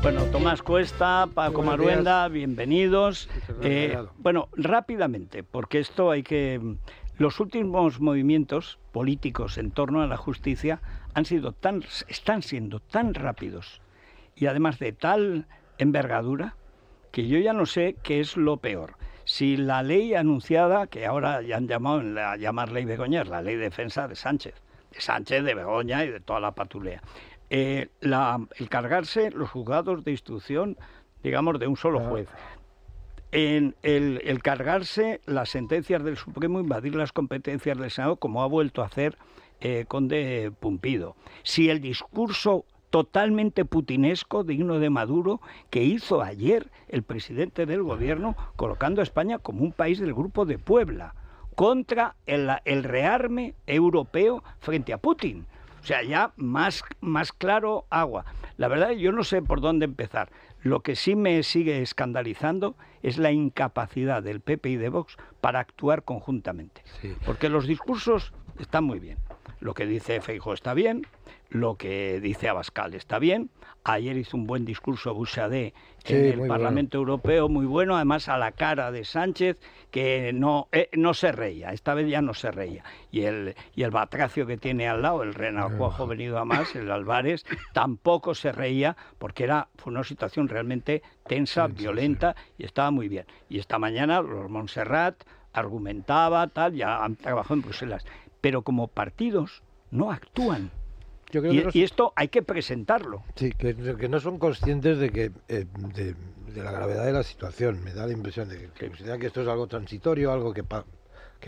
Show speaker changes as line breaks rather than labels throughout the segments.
Bueno, Tomás Cuesta, Paco Maruenda, bienvenidos. Bueno, rápidamente, porque esto hay que... Los últimos movimientos políticos en torno a la justicia están siendo tan rápidos y además de tal envergadura que yo ya no sé qué es lo peor. Si la ley anunciada, que ahora ya han llamado a llamar ley Begoña, es la ley de defensa de Sánchez, de Begoña y de toda la patulea. El cargarse los juzgados de instrucción, digamos, de un solo juez. El cargarse las sentencias del Supremo, invadir las competencias del Senado, como ha vuelto a hacer Conde Pumpido. Si el discurso totalmente putinesco, digno de Maduro, que hizo ayer el presidente del gobierno, colocando a España como un país del Grupo de Puebla, contra el rearme europeo frente a Putin. O sea, ya más claro agua. La verdad, yo no sé por dónde empezar. Lo que sí me sigue escandalizando es la incapacidad del PP y de Vox para actuar conjuntamente. Sí. Porque los discursos están muy bien. Lo que dice Feijóo está bien, lo que dice Abascal está bien. Ayer hizo un buen discurso Bouchet en el Parlamento Europeo, muy bueno, además a la cara de Sánchez, que no se reía, esta vez ya no se reía. Y el batracio que tiene al lado, el renacuajo venido a más, el Álvarez, tampoco se reía, porque fue una situación realmente tensa, violenta, y estaba muy bien. Y esta mañana los Montserrat argumentaba, ya han trabajado en Bruselas, pero como partidos no actúan. Yo creo y esto hay que presentarlo.
Sí, que no son conscientes de que de la gravedad de la situación. Me da la impresión de que consideran que esto es algo transitorio, algo que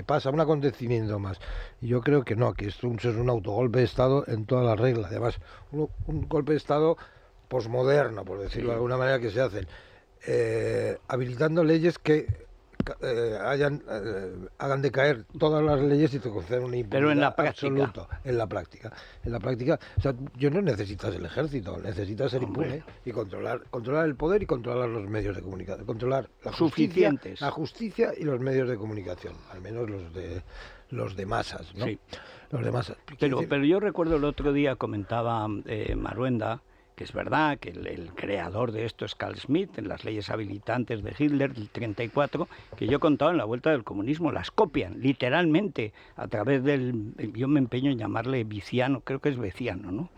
pasa, un acontecimiento más. Y yo creo que no, que esto es un autogolpe de Estado en todas las reglas. Además, un golpe de Estado posmoderno, por decirlo de alguna manera, que se hacen habilitando leyes que hagan decaer todas las leyes y te concedan una impunidad absoluta en la práctica. En la práctica, o sea, yo no necesitas el ejército, necesitas ser impune y controlar el poder y controlar los medios de comunicación, controlar la justicia y los medios de comunicación, al menos los de masas, ¿no? Sí. Los de masas.
Pero yo recuerdo el otro día comentaba Maruenda, que es verdad que el creador de esto es Carl Schmitt, en las leyes habilitantes de Hitler del 34, que yo he contado en la vuelta del comunismo, las copian literalmente a través yo me empeño en llamarle Viciano, creo que es Veciano, ¿no?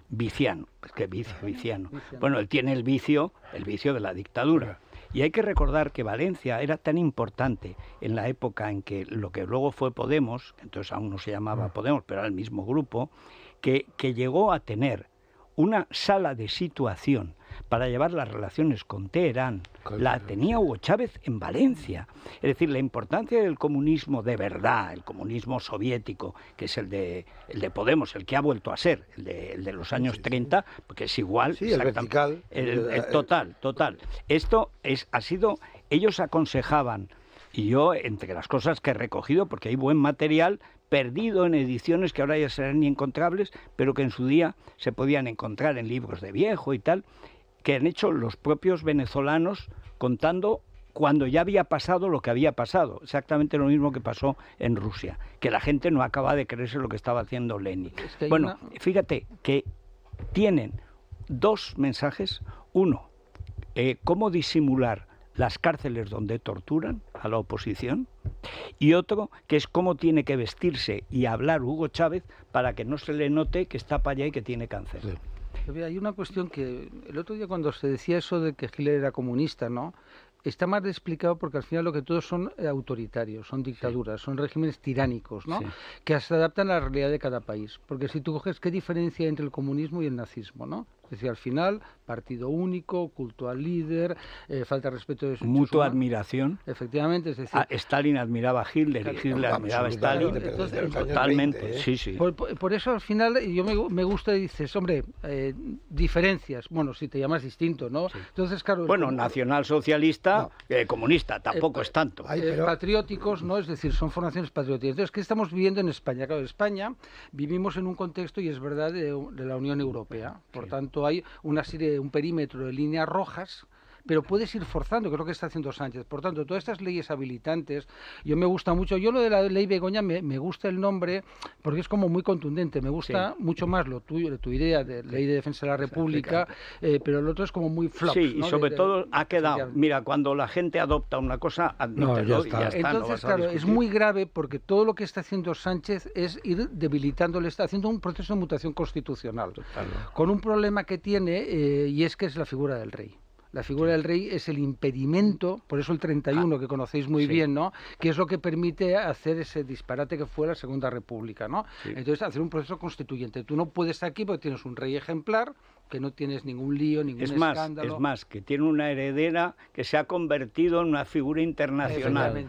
Viciano, es que Viciano. Bueno, él tiene el vicio de la dictadura. Y hay que recordar que Valencia era tan importante en la época en que lo que luego fue Podemos, entonces aún no se llamaba Podemos, pero era el mismo grupo, que llegó a tener una sala de situación para llevar las relaciones con Teherán, la tenía Hugo Chávez en Valencia. Es decir, la importancia del comunismo de verdad, el comunismo soviético, que es el de Podemos, el que ha vuelto a ser, el de los años 30, porque es igual.
Sí, el vertical.
Total. Esto ha sido, ellos aconsejaban, y yo, entre las cosas que he recogido, porque hay buen material perdido en ediciones que ahora ya serán inencontrables, pero que en su día se podían encontrar en libros de viejo y tal, que han hecho los propios venezolanos contando cuando ya había pasado lo que había pasado, exactamente lo mismo que pasó en Rusia, que la gente no acaba de creerse lo que estaba haciendo Lenin. Fíjate que tienen dos mensajes. Uno, cómo disimular las cárceles donde torturan a la oposición, y otro que es cómo tiene que vestirse y hablar Hugo Chávez para que no se le note que está para allá y que tiene cáncer.
Sí. Hay una cuestión que el otro día cuando se decía eso de que Hitler era comunista, ¿no? Está más explicado porque al final lo que todos son autoritarios, son dictaduras, son regímenes tiránicos, ¿no? Sí. Que se adaptan a la realidad de cada país. Porque si tú coges qué diferencia hay entre el comunismo y el nazismo, ¿no? Es decir, al final, partido único, culto al líder, falta de respeto de
mutua admiración.
Efectivamente, es decir...
Stalin admiraba a Hitler y Hitler admiraba a Stalin. Totalmente, sí.
Por eso al final yo me gusta y dices, hombre, diferencias. Bueno, si te llamas distinto, ¿no? Sí. Entonces, claro...
Bueno, nacionalsocialista, comunista, tampoco es tanto.
Patrióticos, ¿no? Es decir, son formaciones patrióticas. Entonces, ¿qué estamos viviendo en España? Claro, en España vivimos en un contexto, y es verdad, de la Unión Europea. Por tanto, hay una serie, un perímetro de líneas rojas, pero puedes ir forzando, que es lo que está haciendo Sánchez. Por tanto, todas estas leyes habilitantes, yo me gusta mucho, yo lo de la ley Begoña me gusta el nombre porque es como muy contundente, me gusta mucho más lo tuyo, tu idea de ley de defensa de la República, pero el otro es como muy flop.
Sí,
¿no?
y sobre todo ha quedado, mira, cuando la gente adopta una cosa, admítelo y ya está.
Entonces, claro, es muy grave porque todo lo que está haciendo Sánchez es ir debilitándole, está haciendo un proceso de mutación constitucional, con un problema que tiene y es que es la figura del rey. La figura del rey es el impedimento, por eso el 31 que conocéis muy bien, ¿no? Que es lo que permite hacer ese disparate que fue la Segunda República, ¿no? Entonces, hacer un proceso constituyente. Tú no puedes estar aquí porque tienes un rey ejemplar, que no tienes ningún lío, ningún escándalo.
Es más, que tiene una heredera que se ha convertido en una figura internacional.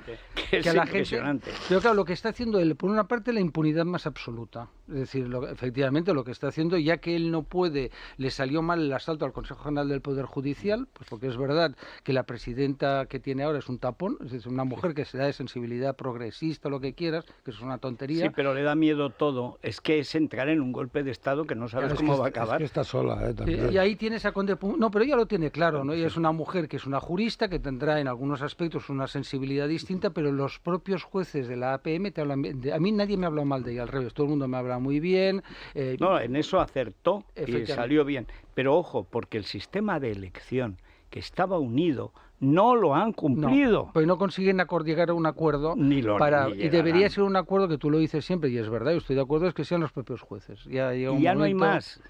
Que es impresionante.
Pero claro, lo que está haciendo él, por una parte, la impunidad más absoluta. Es decir, efectivamente, lo que está haciendo, ya que él no puede, le salió mal el asalto al Consejo General del Poder Judicial, pues porque es verdad que la presidenta que tiene ahora es un tapón, es decir, una mujer que se da de sensibilidad progresista, lo que quieras, que eso es una tontería.
Sí, pero le da miedo todo. Es que es entrar en un golpe de Estado que no sabes cómo va a acabar.
Es que está sola, también.
Y ahí tienes a Conde Pumpido. No, pero ella lo tiene claro, ¿no? Ella es una mujer que es una jurista, que tendrá en algunos aspectos una sensibilidad distinta, pero los propios jueces de la APM te hablan bien. A mí nadie me ha hablado mal de ella, al revés, todo el mundo me habla muy bien.
No, en eso acertó y salió bien. Pero ojo, porque el sistema de elección que estaba unido no lo han cumplido.
No, pues no consiguen llegar a un acuerdo
ni
y debería ser un acuerdo que tú lo dices siempre y es verdad, y estoy de acuerdo, es que sean los propios jueces. Ya
no hay más.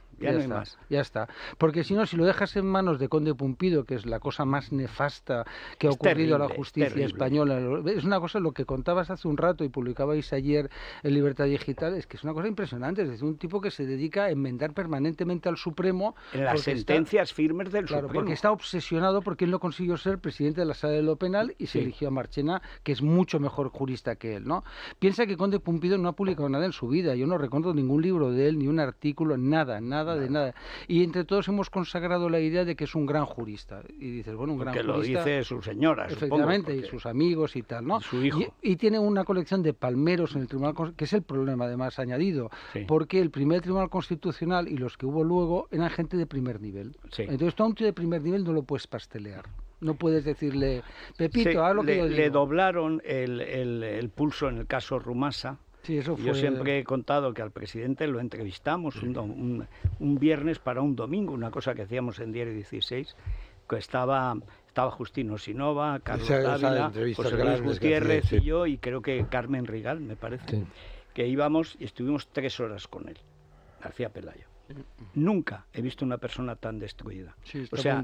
Ya está. Porque si no, si lo dejas en manos de Conde Pumpido, que es la cosa más nefasta que ha ocurrido a la justicia española, es una cosa, lo que contabas hace un rato y publicabais ayer en Libertad Digital, es que es una cosa impresionante, es decir, un tipo que se dedica a enmendar permanentemente al Supremo.
En las sentencias firmes del Supremo.
Porque está obsesionado porque él no consiguió ser presidente de la Sala de lo Penal y se eligió a Marchena, que es mucho mejor jurista que él, ¿no? Piensa que Conde Pumpido no ha publicado nada en su vida, yo no recuerdo ningún libro de él, ni un artículo, nada. Y entre todos hemos consagrado la idea de que es un gran jurista. Y dices, bueno, un gran jurista.
Que lo dice su señora,
efectivamente,
supongo,
y sus amigos y tal, ¿no?
Y su hijo.
Y tiene una colección de palmeros en el Tribunal, que es el problema además añadido, porque el primer Tribunal Constitucional y los que hubo luego eran gente de primer nivel. Entonces tú a un tío de primer nivel no lo puedes pastelear. No puedes decirle, Pepito, haz lo que yo digo.
Le doblaron el pulso en el caso Rumasa.
Sí, eso fue...
Yo siempre he contado que al presidente lo entrevistamos un viernes para un domingo, una cosa que hacíamos en Diario 16, que estaba Justino Sinova, Carlos Dávila, José Luis Gutiérrez y yo, y creo que Carmen Rigal, me parece, que íbamos y estuvimos 3 horas con él, García Pelayo. Nunca he visto una persona tan destruida. O sea,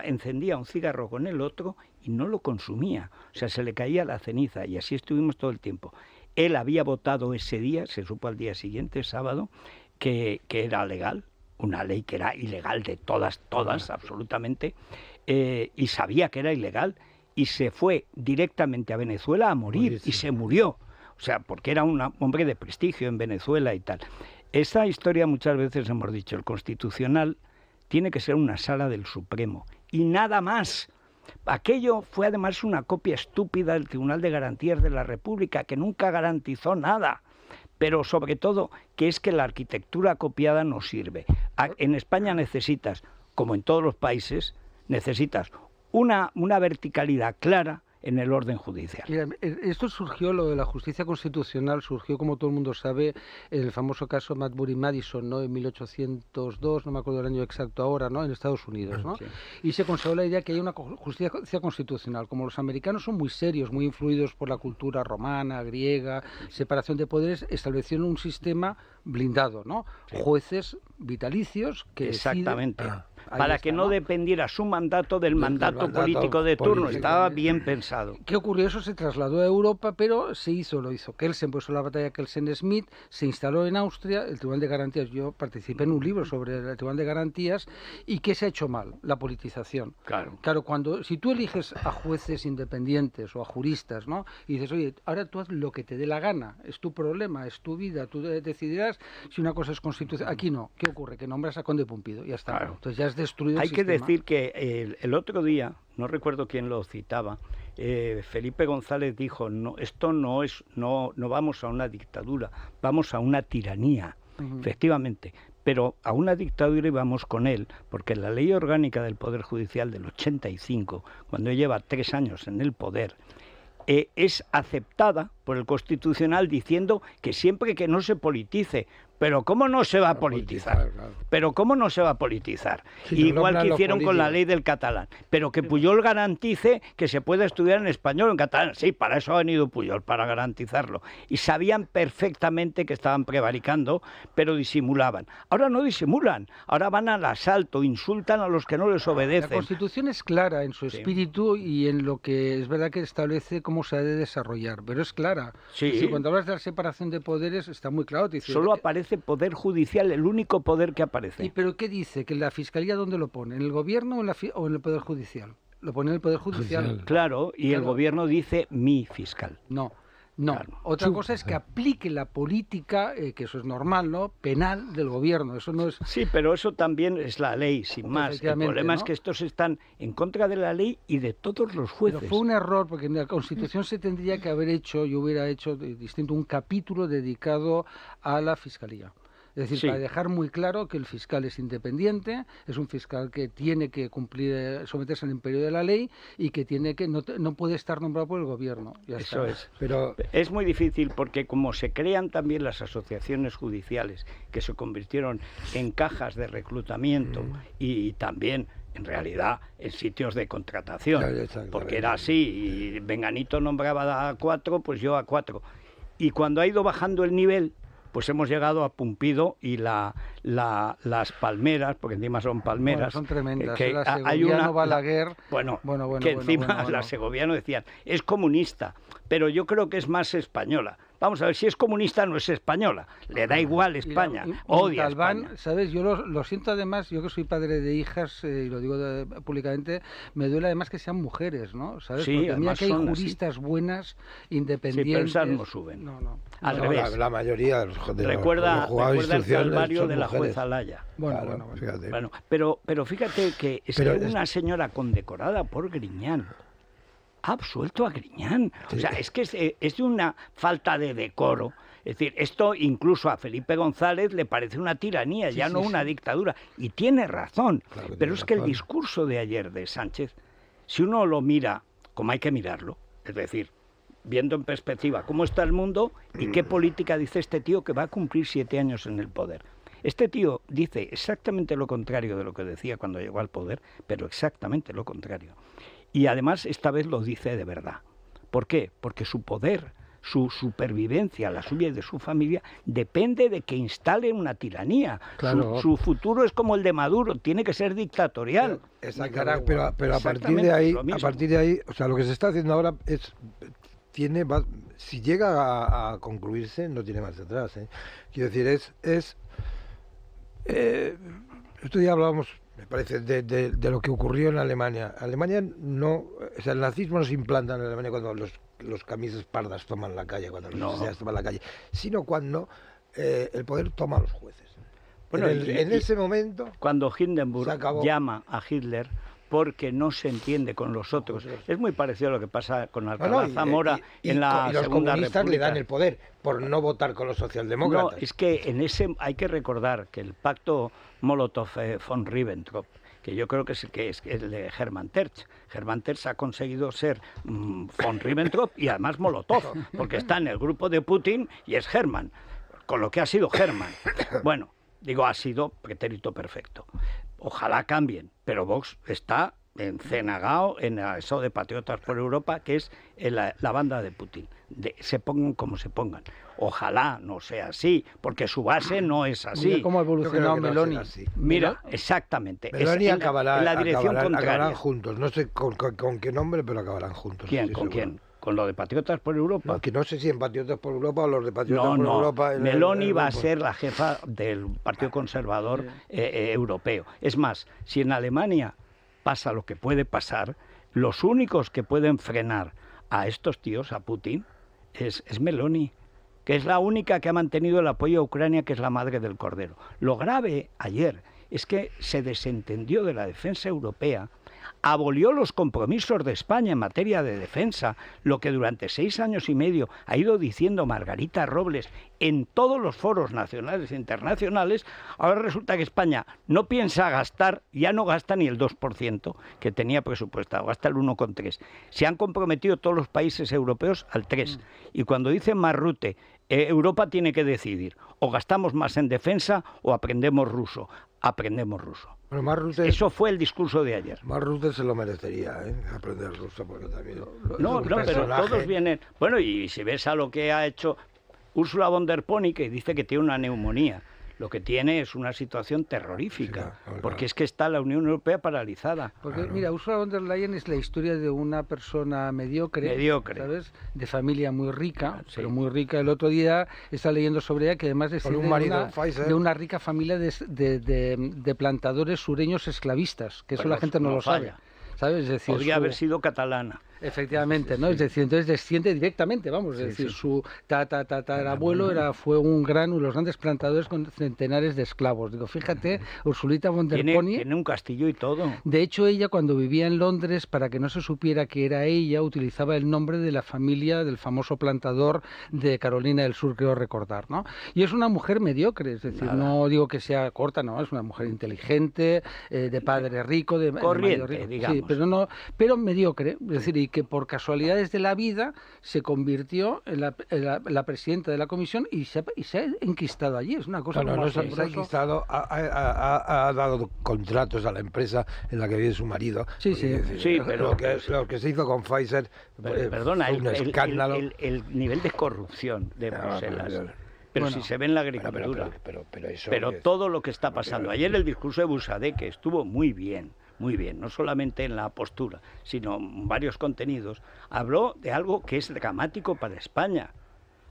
encendía un cigarro con el otro y no lo consumía. O sea, se le caía la ceniza y así estuvimos todo el tiempo. Él había votado ese día, se supo al día siguiente, sábado, que era legal, una ley que era ilegal de todas, absolutamente, y sabía que era ilegal y se fue directamente a Venezuela a morir y se murió. O sea, porque era un hombre de prestigio en Venezuela y tal. Esa historia muchas veces hemos dicho, el Constitucional tiene que ser una sala del Supremo y nada más. Aquello fue además una copia estúpida del Tribunal de Garantías de la República, que nunca garantizó nada, pero sobre todo que es que la arquitectura copiada no sirve. En España necesitas, como en todos los países, necesitas una verticalidad clara en el orden judicial.
Mira, esto surgió, lo de la justicia constitucional, surgió, como todo el mundo sabe, en el famoso caso Marbury-Madison, ¿no? En 1802, no me acuerdo el año exacto ahora, ¿no? En Estados Unidos, ¿no? Sí. Y se consagró la idea que hay una justicia constitucional. Como los americanos son muy serios, muy influidos por la cultura romana, griega, separación de poderes, establecieron un sistema blindado, ¿no? Sí. Jueces vitalicios que
exactamente. Para que no dependiera su mandato del mandato político de turno. Estaba bien pensado.
¿Qué ocurrió? Eso se trasladó a Europa, pero lo hizo Kelsen, puso la batalla Kelsen-Smith, se instaló en Austria, el Tribunal de Garantías. Yo participé en un libro sobre el Tribunal de Garantías. ¿Y qué se ha hecho mal? La politización.
Claro,
si tú eliges a jueces independientes o a juristas, ¿no? Y dices, oye, ahora tú haz lo que te dé la gana, es tu problema, es tu vida, tú decidirás si una cosa es constitucional. Aquí no. ¿Qué ocurre? Que nombras a Conde Pumpido, ya está.
Claro.
Entonces ya has destruido
Hay
el sistema.
que decir que el otro día, no recuerdo quién lo citaba, Felipe González dijo, esto no vamos a una dictadura, vamos a una tiranía. Efectivamente, pero a una dictadura íbamos con él, porque la ley orgánica del Poder Judicial del 85, cuando lleva 3 años en el poder, es aceptada por el Constitucional diciendo que siempre que no se politice. Pero ¿cómo no se va a politizar? Pero ¿cómo no se va a politizar?
Sí,
igual que hicieron con la ley del catalán. Pero que Pujol garantice que se pueda estudiar en español o en catalán. Sí, para eso ha venido Pujol, para garantizarlo. Y sabían perfectamente que estaban prevaricando, pero disimulaban. Ahora no disimulan. Ahora van al asalto, insultan a los que no les obedecen.
La Constitución es clara en su espíritu y en lo que es verdad que establece cómo se ha de desarrollar. Pero es clara.
Sí.
Si cuando hablas de la separación de poderes está muy claro. Te dice,
solo aparece Poder Judicial, el único poder que aparece.
¿Pero qué dice? ¿Que la Fiscalía dónde lo pone? ¿En el Gobierno o en el Poder Judicial? Lo pone en el Poder Judicial.
Claro, y el Gobierno dice mi fiscal.
No.
Claro.
Otra cosa es que aplique la política, que eso es normal, ¿no? Penal del gobierno, eso no es...
Sí, pero eso también es la ley, sin más. El problema es que estos están en contra de la ley y de todos los jueces.
Pero fue un error, porque en la Constitución se tendría que haber hecho, yo hubiera hecho distinto, un capítulo dedicado a la Fiscalía. Es decir, para dejar muy claro que el fiscal es independiente, es un fiscal que tiene que cumplir, someterse al imperio de la ley y que tiene que no puede estar nombrado por el gobierno.
Eso es. Pero es muy difícil porque como se crean también las asociaciones judiciales que se convirtieron en cajas de reclutamiento y también en realidad en sitios de contratación, porque era así, y Venganito nombraba a 4, pues yo a 4. Y cuando ha ido bajando el nivel, pues hemos llegado a Pumpido y las palmeras, porque encima son palmeras.
Bueno, son tremendas.
Que
la
hay una
Balaguer.
Bueno, que encima la segoviano decían, es comunista, pero yo creo que es más española. Vamos a ver, si es comunista no es española, le da igual España, odia
Talbán,
España.
¿Sabes? Yo lo siento además, yo que soy padre de hijas, y lo digo públicamente, me duele además que sean mujeres, ¿no? ¿Sabes?
Sí,
porque mira que hay juristas buenas, independientes...
Sí, pero esas no suben.
No.
Al revés.
La mayoría de los
recuerda el calvario de la
mujeres.
jueza Laya.
Bueno,
pero fíjate que una señora condecorada por Griñán ha absuelto a Griñán. Sí. O sea, es que es de una falta de decoro. Es decir, esto incluso a Felipe González le parece una tiranía, no una dictadura. Y tiene razón. Claro, pero es que el discurso de ayer de Sánchez, si uno lo mira como hay que mirarlo, es decir, viendo en perspectiva cómo está el mundo y qué política dice este tío que va a cumplir 7 años en el poder. Este tío dice exactamente lo contrario de lo que decía cuando llegó al poder, pero exactamente lo contrario. Y además esta vez lo dice de verdad. ¿Por qué? Porque su poder, su supervivencia, la suya y de su familia, depende de que instale una tiranía.
Claro.
Su futuro es como el de Maduro, tiene que ser dictatorial.
Pero a partir de ahí, o sea, lo que se está haciendo ahora es... si llega a concluirse, no tiene marcha atrás. Quiero decir, estos días hablábamos, me parece, de lo que ocurrió en Alemania. Alemania el nazismo no se implanta en Alemania cuando los camisas pardas toman la calle, cuando los socialistas toman la calle, sino cuando el poder toma a los jueces. Bueno, en ese momento,
cuando Hindenburg llama a Hitler porque no se entiende con los otros. Es muy parecido a lo que pasa con Alcalá Zamora en la Segunda República.
Y los comunistas le dan el poder por no votar con los socialdemócratas.
No, es que en ese hay que recordar que el pacto Molotov-von Ribbentrop, que yo creo que es el de Hermann Tertsch. Hermann Tertsch ha conseguido ser von Ribbentrop y además Molotov, porque está en el grupo de Putin y es Hermann, con lo que ha sido Hermann. Bueno, digo, ha sido pretérito perfecto. Ojalá cambien, pero Vox está encenagado en eso de Patriotas por Europa, que es la banda de Putin. Se pongan como se pongan. Ojalá no sea así, porque su base no es así.
Mira cómo ha evolucionado Meloni.
Mira, exactamente.
Meloni acabará
en la dirección contraria.
Acabarán juntos. No sé con qué nombre, pero acabarán juntos.
¿Quién? ¿Con quién? ¿Con lo de Patriotas por Europa?
No, que no sé si en Patriotas por Europa o los de Patriotas por Europa...
Meloni va a ser la jefa del Partido Conservador Europeo. Es más, si en Alemania pasa lo que puede pasar, los únicos que pueden frenar a estos tíos, a Putin, es Meloni, que es la única que ha mantenido el apoyo a Ucrania, que es la madre del cordero. Lo grave ayer es que se desentendió de la defensa europea abolió los compromisos de España en materia de defensa, lo que durante 6 años y medio ha ido diciendo Margarita Robles en todos los foros nacionales e internacionales. Ahora resulta que España no piensa gastar, ya no gasta ni el 2% que tenía presupuestado, gasta el 1,3%. Se han comprometido todos los países europeos al 3%. Y cuando dice Marrute, Europa tiene que decidir, o gastamos más en defensa o aprendemos ruso. Aprendemos ruso.
Bueno, Marrute,
eso fue el discurso de ayer.
Marrute se lo merecería, aprender ruso, porque también...
No, pero todos vienen... Bueno, y si ves a lo que ha hecho Ursula von der Pony, que dice que tiene una neumonía, lo que tiene es una situación terrorífica, sí, porque es que está la Unión Europea paralizada.
Porque, mira, Ursula von der Leyen es la historia de una persona mediocre, ¿sabes? De familia muy rica, sí, pero muy rica. El otro día estaba leyendo sobre ella que además desciende de una rica familia de plantadores sureños esclavistas, que eso la gente no lo sabe. ¿Sabes? Es decir,
podría haber sido catalana.
Efectivamente, ¿no? Sí. Es decir, entonces desciende directamente, vamos, es decir, su tatarabuelo fue uno de los grandes plantadores con centenares de esclavos. Digo, fíjate, Ursulita von der Pony...
Tiene un castillo y todo.
De hecho, ella cuando vivía en Londres, para que no se supiera que era ella, utilizaba el nombre de la familia del famoso plantador de Carolina del Sur, creo recordar, ¿no? Y es una mujer mediocre, es decir, no digo que sea corta, no, es una mujer inteligente, de padre rico, de
corriente,
rico,
digamos.
Sí, pero mediocre, es decir, y que por casualidades de la vida se convirtió en la presidenta de la comisión y se ha enquistado allí. Es una cosa
no se ha enquistado, ha dado contratos a la empresa en la que vive su marido.
Sí, pero
lo que se hizo con Pfizer,
perdona,
un escándalo.
El nivel de corrupción de Bruselas. Pero si se ve en la agricultura. Pero todo lo que está pasando. Ayer el discurso de Busade, que estuvo muy bien, no solamente en la postura, sino en varios contenidos, habló de algo que es dramático para España.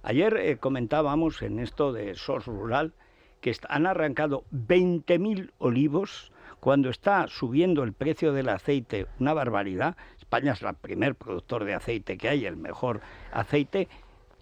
Ayer comentábamos en esto de SOS Rural que han arrancado 20.000 olivos cuando está subiendo el precio del aceite, una barbaridad. España es el primer productor de aceite que hay, el mejor aceite,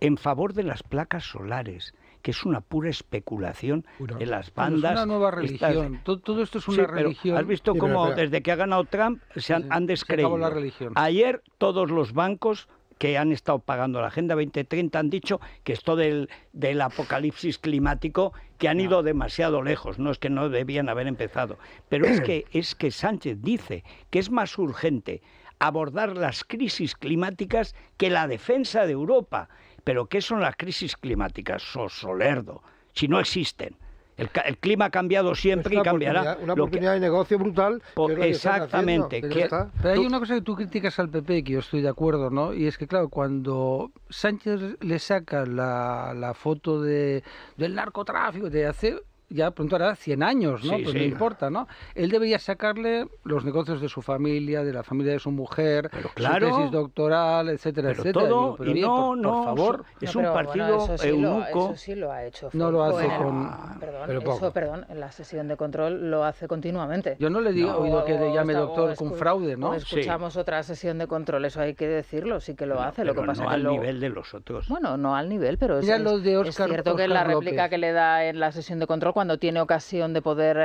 en favor de las placas solares, que es una pura especulación de las bandas.
Es una nueva religión. Todo esto es una religión.
¿Has visto cómo desde que ha ganado Trump han descreído?
Se acabó la religión.
Ayer todos los bancos que han estado pagando la Agenda 2030 han dicho que esto del apocalipsis climático, que han ido demasiado lejos, no es que no debían haber empezado, pero es que Sánchez dice que es más urgente abordar las crisis climáticas que la defensa de Europa. ¿Pero qué son las crisis climáticas? Solerdo, si no existen. El clima ha cambiado siempre y cambiará.
Una oportunidad de negocio brutal.
Exactamente.
Pero hay una cosa que tú criticas al PP, que yo estoy de acuerdo, ¿no? Y es que, claro, cuando Sánchez le saca la foto del narcotráfico de hace... ya pronto hará 100 años, ¿no?
Sí,
pues no importa, ¿no? Él debería sacarle los negocios de su familia, de la familia de su mujer, su tesis doctoral, etcétera, etcétera.
Todo,
pero
y
por favor.
Es un partido eunuco.
Eso sí lo ha hecho.
No lo hace
Perdón, en la sesión de control lo hace continuamente.
Yo no le digo oído que le llame doctor con fraude, ¿no?
O escuchamos otra sesión de control, eso hay que decirlo, sí que lo hace. Lo que pasa
no
que
al nivel de los otros.
Bueno, no al nivel, pero es
cierto
que la réplica que le da en la sesión de control, cuando tiene ocasión de poder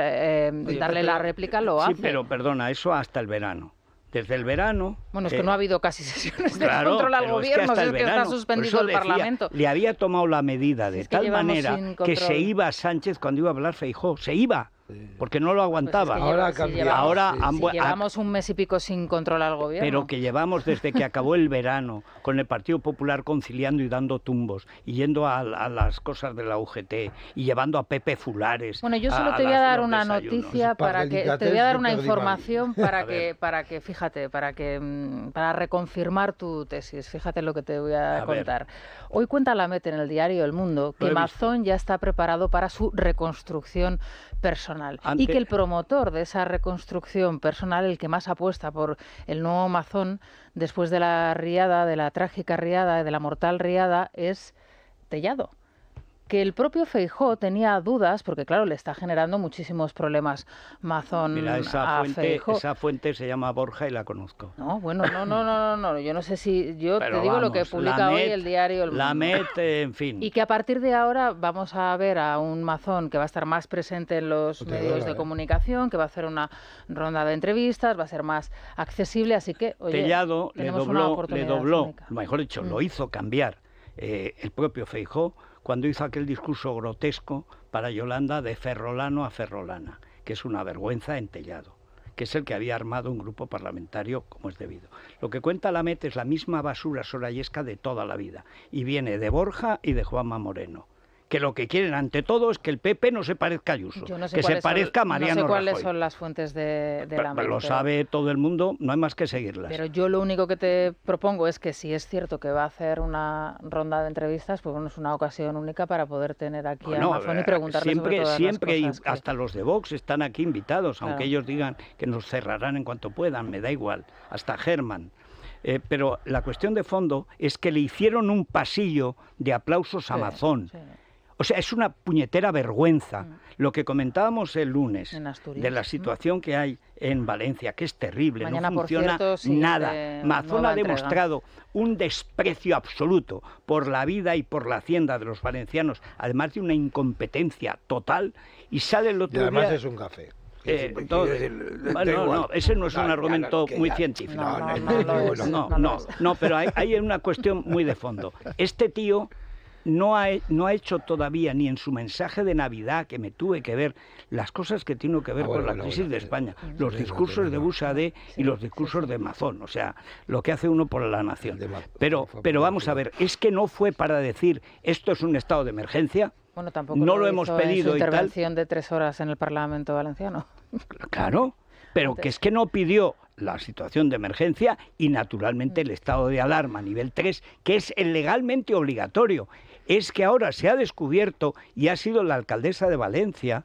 darle la réplica, lo hace.
Sí, pero perdona, eso hasta el verano. Desde el verano...
Bueno, es que no ha habido casi sesiones de control al gobierno, es que está suspendido el Parlamento.
Le había tomado la medida de tal manera que se iba Sánchez cuando iba a hablar Feijóo, se iba. Porque no lo aguantaba.
Pues es que llevamos un mes y pico sin control al gobierno.
Pero que llevamos desde que acabó el verano, con el Partido Popular conciliando y dando tumbos, y yendo a las cosas de la UGT, y llevando a Pepe Fulares.
Bueno, yo solo te voy a dar una noticia te voy a dar una información para reconfirmar tu tesis. Fíjate lo que te voy a contar. Hoy cuenta la MET en el diario El Mundo que Mazón ya está preparado para su reconstrucción personal y que el promotor de esa reconstrucción personal, el que más apuesta por el nuevo Mazón después de la riada, de la trágica riada, de la mortal riada, es Tellado. que el propio Feijóo tenía dudas, porque claro, le está generando muchísimos problemas Mazón.
Mira,
a Feijóo.
esa fuente se llama Borja y la conozco.
No, bueno, no, yo no sé si... Yo
Pero
te digo
vamos,
lo que publica hoy el diario El Mundo.
La Met, en fin.
Y que a partir de ahora vamos a ver a un Mazón que va a estar más presente en los medios de comunicación, que va a hacer una ronda de entrevistas, va a ser más accesible, así que, oye,
Tellado le dobló,
única.
mejor dicho, lo hizo cambiar el propio Feijóo cuando hizo aquel discurso grotesco para Yolanda de ferrolano a ferrolana, que es una vergüenza en Tellado, que es el que había armado un grupo parlamentario como es debido. Lo que cuenta la Met es la misma basura sorayesca de toda la vida, y viene de Borja y de Juanma Moreno, que lo que quieren ante todo es que el PP no se parezca a Ayuso, que se parezca a Mariano Rajoy.
No sé cuáles son las fuentes de la Met.
Lo sabe todo el mundo, no hay más que seguirlas.
Pero yo lo único que te propongo es que si es cierto que va a hacer una ronda de entrevistas, pues bueno, es una ocasión única para poder tener aquí a Mazón y preguntarle sobre todas las cosas que...
hasta los de Vox están aquí invitados, aunque ellos digan que nos cerrarán en cuanto puedan, me da igual, hasta Germán. Pero la cuestión de fondo es que le hicieron un pasillo de aplausos a Mazón. Sí. O sea, es una puñetera vergüenza. Lo que comentábamos el lunes de la situación que hay en Valencia, que es terrible,
mañana,
no funciona nada. Mazón ha demostrado un desprecio absoluto por la vida y por la hacienda de los valencianos, además de una incompetencia total, y sale el otro día...
Y además es un café.
No, ese no es un argumento muy científico. No, pero hay una cuestión muy de fondo. Este tío... No ha hecho todavía ni en su mensaje de Navidad, que me tuve que ver, las cosas que tienen que ver con la crisis de España, los discursos de Busadé y los discursos de Mazón, o sea, lo que hace uno por la nación. Pero vamos a ver, es que no fue para decir esto es un estado de emergencia,
bueno, tampoco
no lo hemos pedido
en su
y tal.
Intervención de 3 horas en el Parlamento valenciano.
Claro, pero que es que no pidió la situación de emergencia y naturalmente el estado de alarma nivel 3, que es el legalmente obligatorio. Es que ahora se ha descubierto, y ha sido la alcaldesa de Valencia,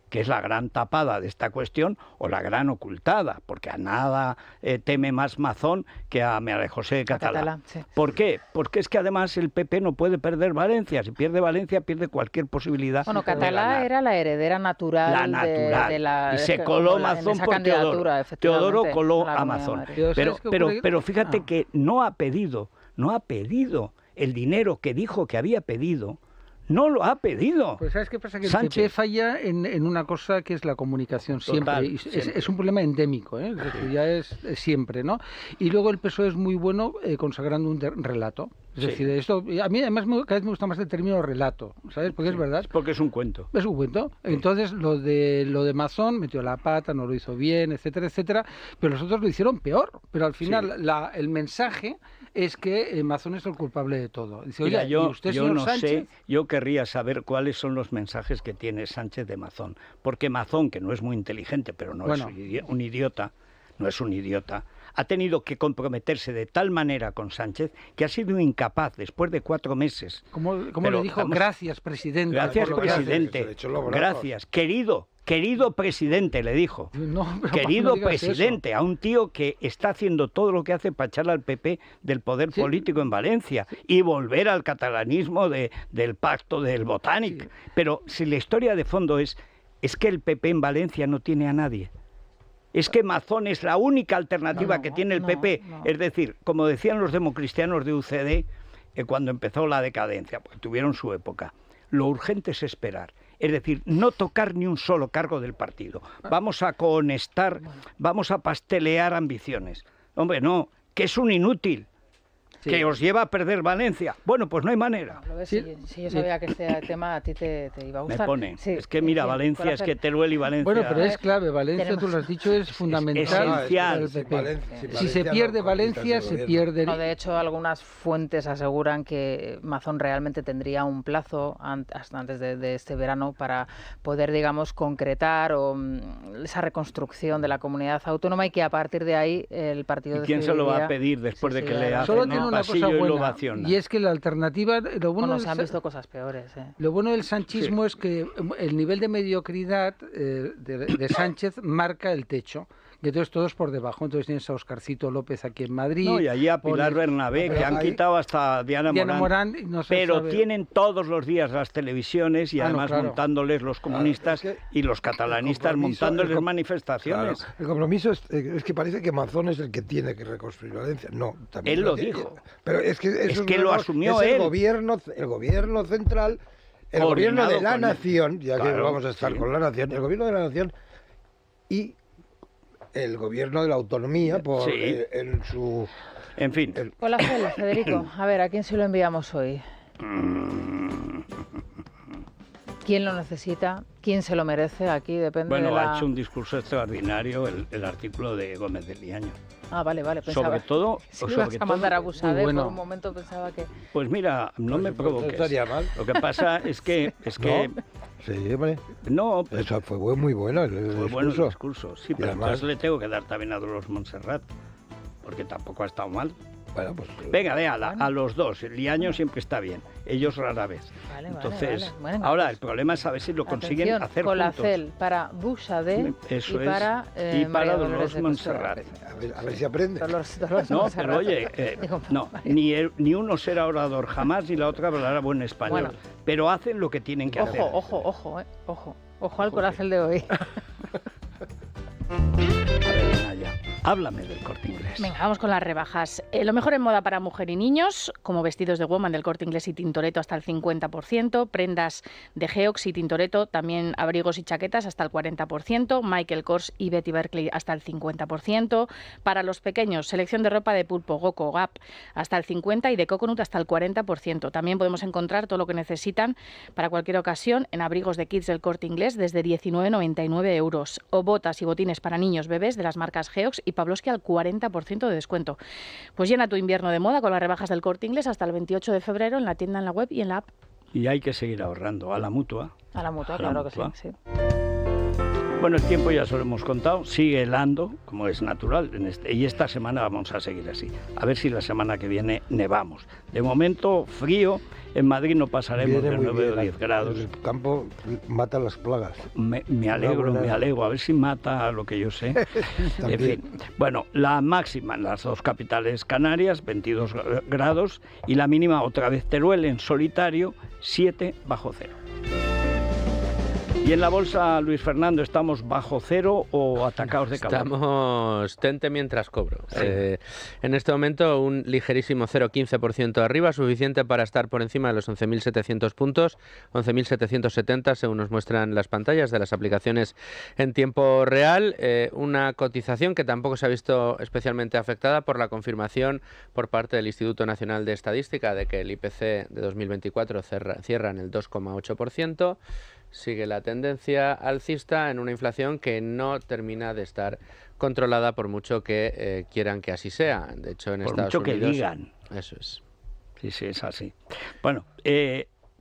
que es la gran tapada de esta cuestión, o la gran ocultada, porque a nada teme más Mazón que a María José de Catalá. Sí. ¿Por qué? Porque es que además el PP no puede perder Valencia. Si pierde Valencia, pierde cualquier posibilidad.
Bueno, Catalá era la heredera natural. De la
y se coló Mazón por Teodoro coló a Mazón. Pero fíjate que no ha pedido el dinero que dijo que había pedido, no lo ha pedido.
Pues ¿sabes qué pasa? Que el PP falla en una cosa que es la comunicación siempre. Es un problema endémico, ¿eh? Que ya es siempre, ¿no? Y luego el PSOE es muy bueno consagrando un relato. Es decir, esto a mí además cada vez me gusta más el término relato, ¿sabes? Porque es verdad.
Porque es un cuento.
Es un cuento. Entonces lo de Mazón metió la pata, no lo hizo bien, etcétera, etcétera, pero los otros lo hicieron peor. Pero al final el mensaje es que Mazón es el culpable de todo. Dice, oye,
mira, yo no
Sánchez?
Sé, yo querría saber cuáles son los mensajes que tiene Sánchez de Mazón, porque Mazón, que no es muy inteligente, pero no es un idiota, ha tenido que comprometerse de tal manera con Sánchez que ha sido incapaz, después de 4 meses...
¿Cómo le dijo? Gracias, presidente.
Gracias, presidente. Gracias, querido presidente, le dijo. Querido presidente, a un tío que está haciendo todo lo que hace para echarle al PP del poder político en Valencia y volver al catalanismo del pacto del Botánic. Sí. Pero si la historia de fondo es que el PP en Valencia no tiene a nadie. Es que Mazón es la única alternativa que tiene el PP. Es decir, como decían los democristianos de UCD cuando empezó la decadencia, porque tuvieron su época, lo urgente es esperar. Es decir, no tocar ni un solo cargo del partido. Vamos a cohonestar, vamos a pastelear ambiciones. Hombre, no, que es un inútil. Que os lleva a perder Valencia. Bueno, pues no hay manera.
Si yo sabía que este tema a ti te iba a gustar.
Me pone. Es que mira, Valencia es que Teruel y Valencia...
Bueno, pero es clave. Valencia, tú lo has dicho, es fundamental.
Esencial.
Si se pierde Valencia, se pierde...
No, de hecho, algunas fuentes aseguran que Mazón realmente tendría un plazo hasta antes de este verano para poder, digamos, concretar esa reconstrucción de la comunidad autónoma y que a partir de ahí el partido...
¿Y quién se lo va a pedir después de que le hacen
cosa buena, y es que la alternativa...
se han visto cosas peores.
Lo bueno del sanchismo es que el nivel de mediocridad de Sánchez marca el techo, y entonces todos por debajo. Entonces tienes a Oscarcito López aquí en Madrid.
No, y allí a Pilar Bernabé, que han quitado hasta Diana Morán.
No se
pero
sabe.
tienen todos los días las televisiones y además montándoles los comunistas y los catalanistas montándoles manifestaciones.
Claro, el compromiso es que parece que Mazón es el que tiene que reconstruir Valencia. No, también
él lo dijo.
Pero es que eso
es que lo asumió
es
él.
El gobierno central, el gobierno de la nación, ya que vamos a estar con la nación, el gobierno de la nación y el gobierno de la autonomía en su...
En fin.
Hola, Federico. A ver, ¿a quién se lo enviamos hoy? ¿Quién lo necesita? ¿Quién se lo merece? Aquí depende de la...
Bueno, ha hecho un discurso extraordinario el artículo de Gómez de Liaño.
Ah, vale, pensaba...
Sobre todo...
Si ibas a mandar a Busadé, por un momento pensaba que...
Pues mira, no me provoques.
Estaría mal.
Lo que pasa es que...
¿No? Sí, hombre.
No,
eso fue muy bueno el discurso.
Fue bueno el discurso, sí, pero
además...
entonces le tengo que dar también a Dolores Montserrat, porque tampoco ha estado mal.
Bueno, pues,
venga, a los dos. El Liaño siempre está bien, ellos rara vez. Entonces,
vale. Bueno,
ahora el problema es a ver si lo consiguen hacer
Colacel
juntos.
para Busadé
y para Dolores Montserrat.
A ver si aprende.
Dolores
no, pero oye, ni uno será orador jamás ni la otra hablará buen español. Bueno, pero hacen lo que tienen que hacer.
Ojo al Colacel de hoy.
Háblame del Corte Inglés.
Venga, vamos con las rebajas. Lo mejor en moda para mujer y niños, como vestidos de Woman del Corte Inglés y Tintoretto hasta el 50%, prendas de Geox y Tintoretto, también abrigos y chaquetas hasta el 40%, Michael Kors y Betty Berkeley hasta el 50%. Para los pequeños, selección de ropa de Pulpo, Goco, Gap hasta el 50% y de Coconut hasta el 40%. También podemos encontrar todo lo que necesitan para cualquier ocasión en abrigos de kids del Corte Inglés desde 19,99 €. O botas y botines para niños bebés de las marcas Geox y Pavlovsky al 40% de descuento. Pues llena tu invierno de moda con las rebajas del Corte Inglés hasta el 28 de febrero en la tienda, en la web y en la app.
Y hay que seguir ahorrando a la mutua.
A la mutua, claro que sí.
Bueno, el tiempo ya se lo hemos contado, sigue helando, como es natural, y esta semana vamos a seguir así. A ver si la semana que viene nevamos. De momento, frío, en Madrid no pasaremos de 9 o 10 grados.
El campo mata las plagas.
Me alegro, a ver si mata lo que yo sé. En fin, bueno, la máxima en las dos capitales canarias, 22 grados, y la mínima otra vez Teruel en solitario, 7 bajo cero. Y en la bolsa, Luis Fernando, ¿estamos bajo cero o atacados de calor?
Estamos tente mientras cobro.
Sí.
En este momento un ligerísimo 0,15% arriba, suficiente para estar por encima de los 11.700 puntos, 11.770 según nos muestran las pantallas de las aplicaciones en tiempo real. Una cotización que tampoco se ha visto especialmente afectada por la confirmación por parte del Instituto Nacional de Estadística de que el IPC de 2024 cierra en el 2,8%. Sigue la tendencia alcista en una inflación que no termina de estar controlada por mucho que quieran que así sea. De hecho, en Estados Unidos...
Por mucho que digan.
Eso es.
Sí, es así. Bueno,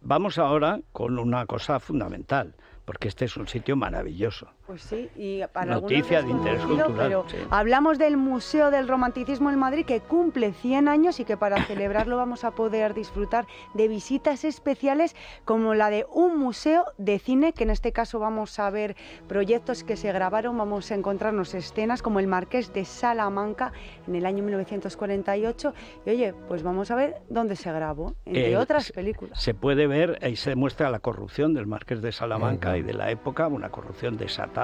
vamos ahora con una cosa fundamental, porque este es un sitio maravilloso.
Pues sí, y para
noticia de interés cultural.
Pero
sí.
Hablamos del Museo del Romanticismo en Madrid, que cumple 100 años y que para celebrarlo vamos a poder disfrutar de visitas especiales como la de un museo de cine, que en este caso vamos a ver proyectos que se grabaron, vamos a encontrarnos escenas como el Marqués de Salamanca en el año 1948. Y oye, pues vamos a ver dónde se grabó, entre otras películas.
Se puede ver, ahí se demuestra la corrupción del Marqués de Salamanca y de la época, una corrupción desatada,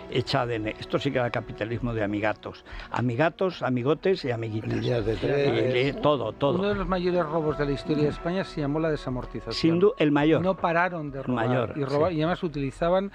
hecha de... Esto sí que era capitalismo de amigatos, amigotes y amiguitas.
Líneas de tren.
Todo.
Uno de los mayores robos de la historia de España se llamó la desamortización.
Sin duda, el mayor.
No pararon de robar y robar, sí. Y además utilizaban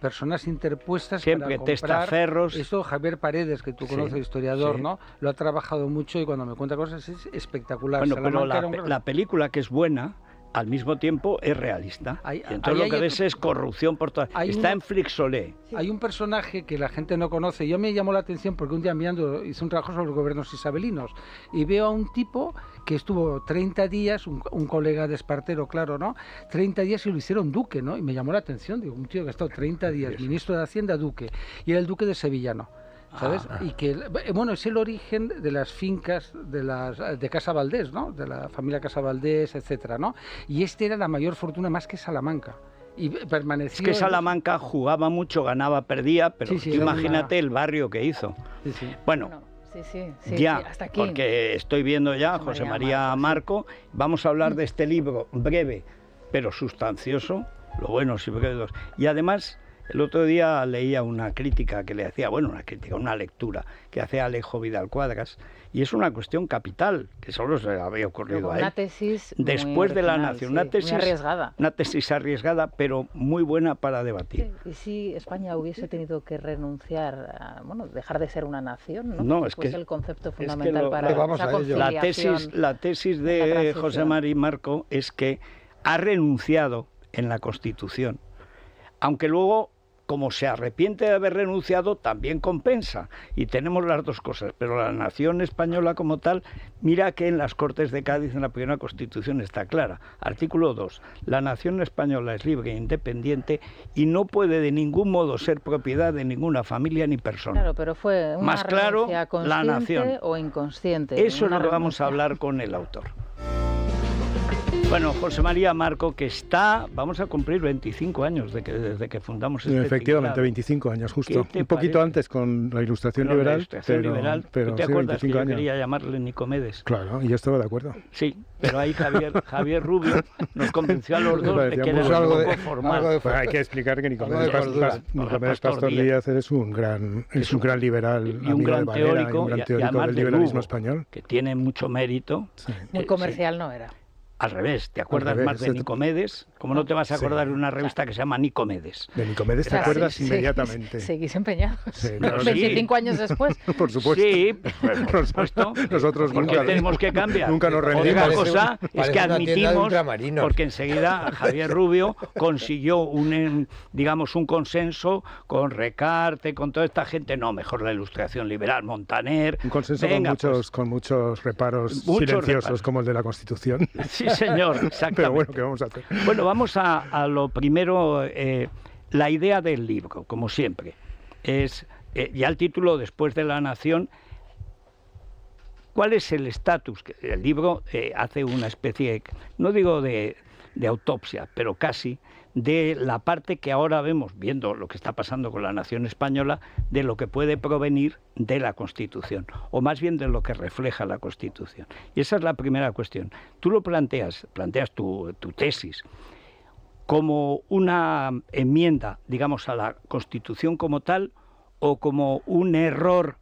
personas interpuestas
siempre
para comprar.
Testaferros.
Esto Javier Paredes, que tú conoces, historiador,
sí.
¿no? Lo ha trabajado mucho y cuando me cuenta cosas es espectacular.
Bueno, pero la película, que es buena, al mismo tiempo es realista. Entonces lo que ves es corrupción por todas. Está en Flixolé.
Hay un personaje que la gente no conoce. Yo me llamó la atención porque un día mirando hice un trabajo sobre los gobiernos isabelinos y veo a un tipo que estuvo 30 días, un colega de Espartero, claro, ¿no? 30 días y lo hicieron duque, ¿no? Y me llamó la atención. Digo, un tío que ha estado 30 días, ministro de Hacienda, duque. Y era el duque de Sevilla, ¿no? ¿Sabes? Y que, bueno, es el origen de las fincas de Casa Valdés, ¿no? De la familia Casa Valdés, etcétera, ¿no? Y era la mayor fortuna más que Salamanca. Y permaneció...
Es que Salamanca jugaba mucho, ganaba, perdía, pero
Sí,
imagínate el barrio que hizo.
Sí.
Bueno,
sí,
ya,
hasta aquí.
porque estoy viendo ya José María Marco. Vamos a hablar de este libro breve, pero sustancioso, lo bueno si breves. Y además, el otro día leía una crítica que le hacía, una lectura que hacía Alejo Vidal Cuadras, y es una cuestión capital, que solo se le había ocurrido a él.
Una tesis
después
muy
de la
original,
nación,
sí,
una tesis
muy arriesgada.
Una tesis arriesgada, pero muy buena para debatir.
Sí, y si España hubiese tenido que renunciar a, dejar de ser una nación, ¿no?
No, es
pues
que
el concepto fundamental para
vamos
esa
a ello.
conciliación.
La tesis de José María Marco es que ha renunciado en la Constitución, aunque luego, como se arrepiente de haber renunciado, también compensa, y tenemos las dos cosas. Pero la nación española como tal, mira que en las Cortes de Cádiz, en la primera Constitución, está clara. Artículo 2. La nación española es libre e independiente y no puede de ningún modo ser propiedad de ninguna familia ni persona.
Claro, pero fue una
más claro,
renuncia
la nación.
o inconsciente.
Eso es lo que vamos a hablar con el autor. Bueno, José María Marco, que vamos a cumplir 25 años desde que fundamos este
Efectivamente,
tinglado.
25 años, justo.
¿Qué te
Un poquito
parece?
antes con la Ilustración liberal. Pero
¿Tú te
sí,
acuerdas que
25
yo
años.
quería llamarle Nicomedes?
Claro, y yo estaba de acuerdo.
Sí, pero ahí Javier Rubio nos convenció a los dos de que era
algo
un
de-
poco formal.
algo de-
Pues hay que explicar que Nicomedes
Pastor
Pastor Díaz es un gran liberal,
y un
amigo
gran
de Valera, y
teórico,
un gran
y
teórico
además
del
de
liberalismo
Lugo,
español.
que tiene mucho mérito.
Sí.
Muy comercial no era.
Al revés, ¿te acuerdas
revés,
más de Nicomedes? ¿Cómo no te vas a acordar de una revista que se llama Nicomedes?
De Nicomedes te
Claro,
acuerdas
sí,
inmediatamente.
Seguís empeñados.
Sí, claro que
25 años después.
Por supuesto.
Sí, por supuesto.
Nosotros
porque
nunca
tenemos que cambiar.
Nunca nos
Otra
rendimos.
cosa es que
parece una tienda de
admitimos,
ultramarinos.
porque enseguida Javier Rubio consiguió un consenso con Recarte, con toda esta gente. No, mejor la Ilustración liberal, Montaner.
Un consenso
Venga,
con muchos reparos
Muchos
silenciosos,
reparos.
como el de la Constitución.
Sí, señor, exactamente.
Pero bueno, ¿qué vamos a hacer?
Bueno, vamos a lo primero, la idea del libro, como siempre. Es ya el título, Después de la nación. ¿Cuál es el estatus? El libro hace una especie, no digo de autopsia, pero casi, de la parte que ahora vemos, viendo lo que está pasando con la nación española, de lo que puede provenir de la Constitución, o más bien de lo que refleja la Constitución. Y esa es la primera cuestión. Tú lo planteas tu tesis como una enmienda, digamos, a la Constitución como tal, o como un error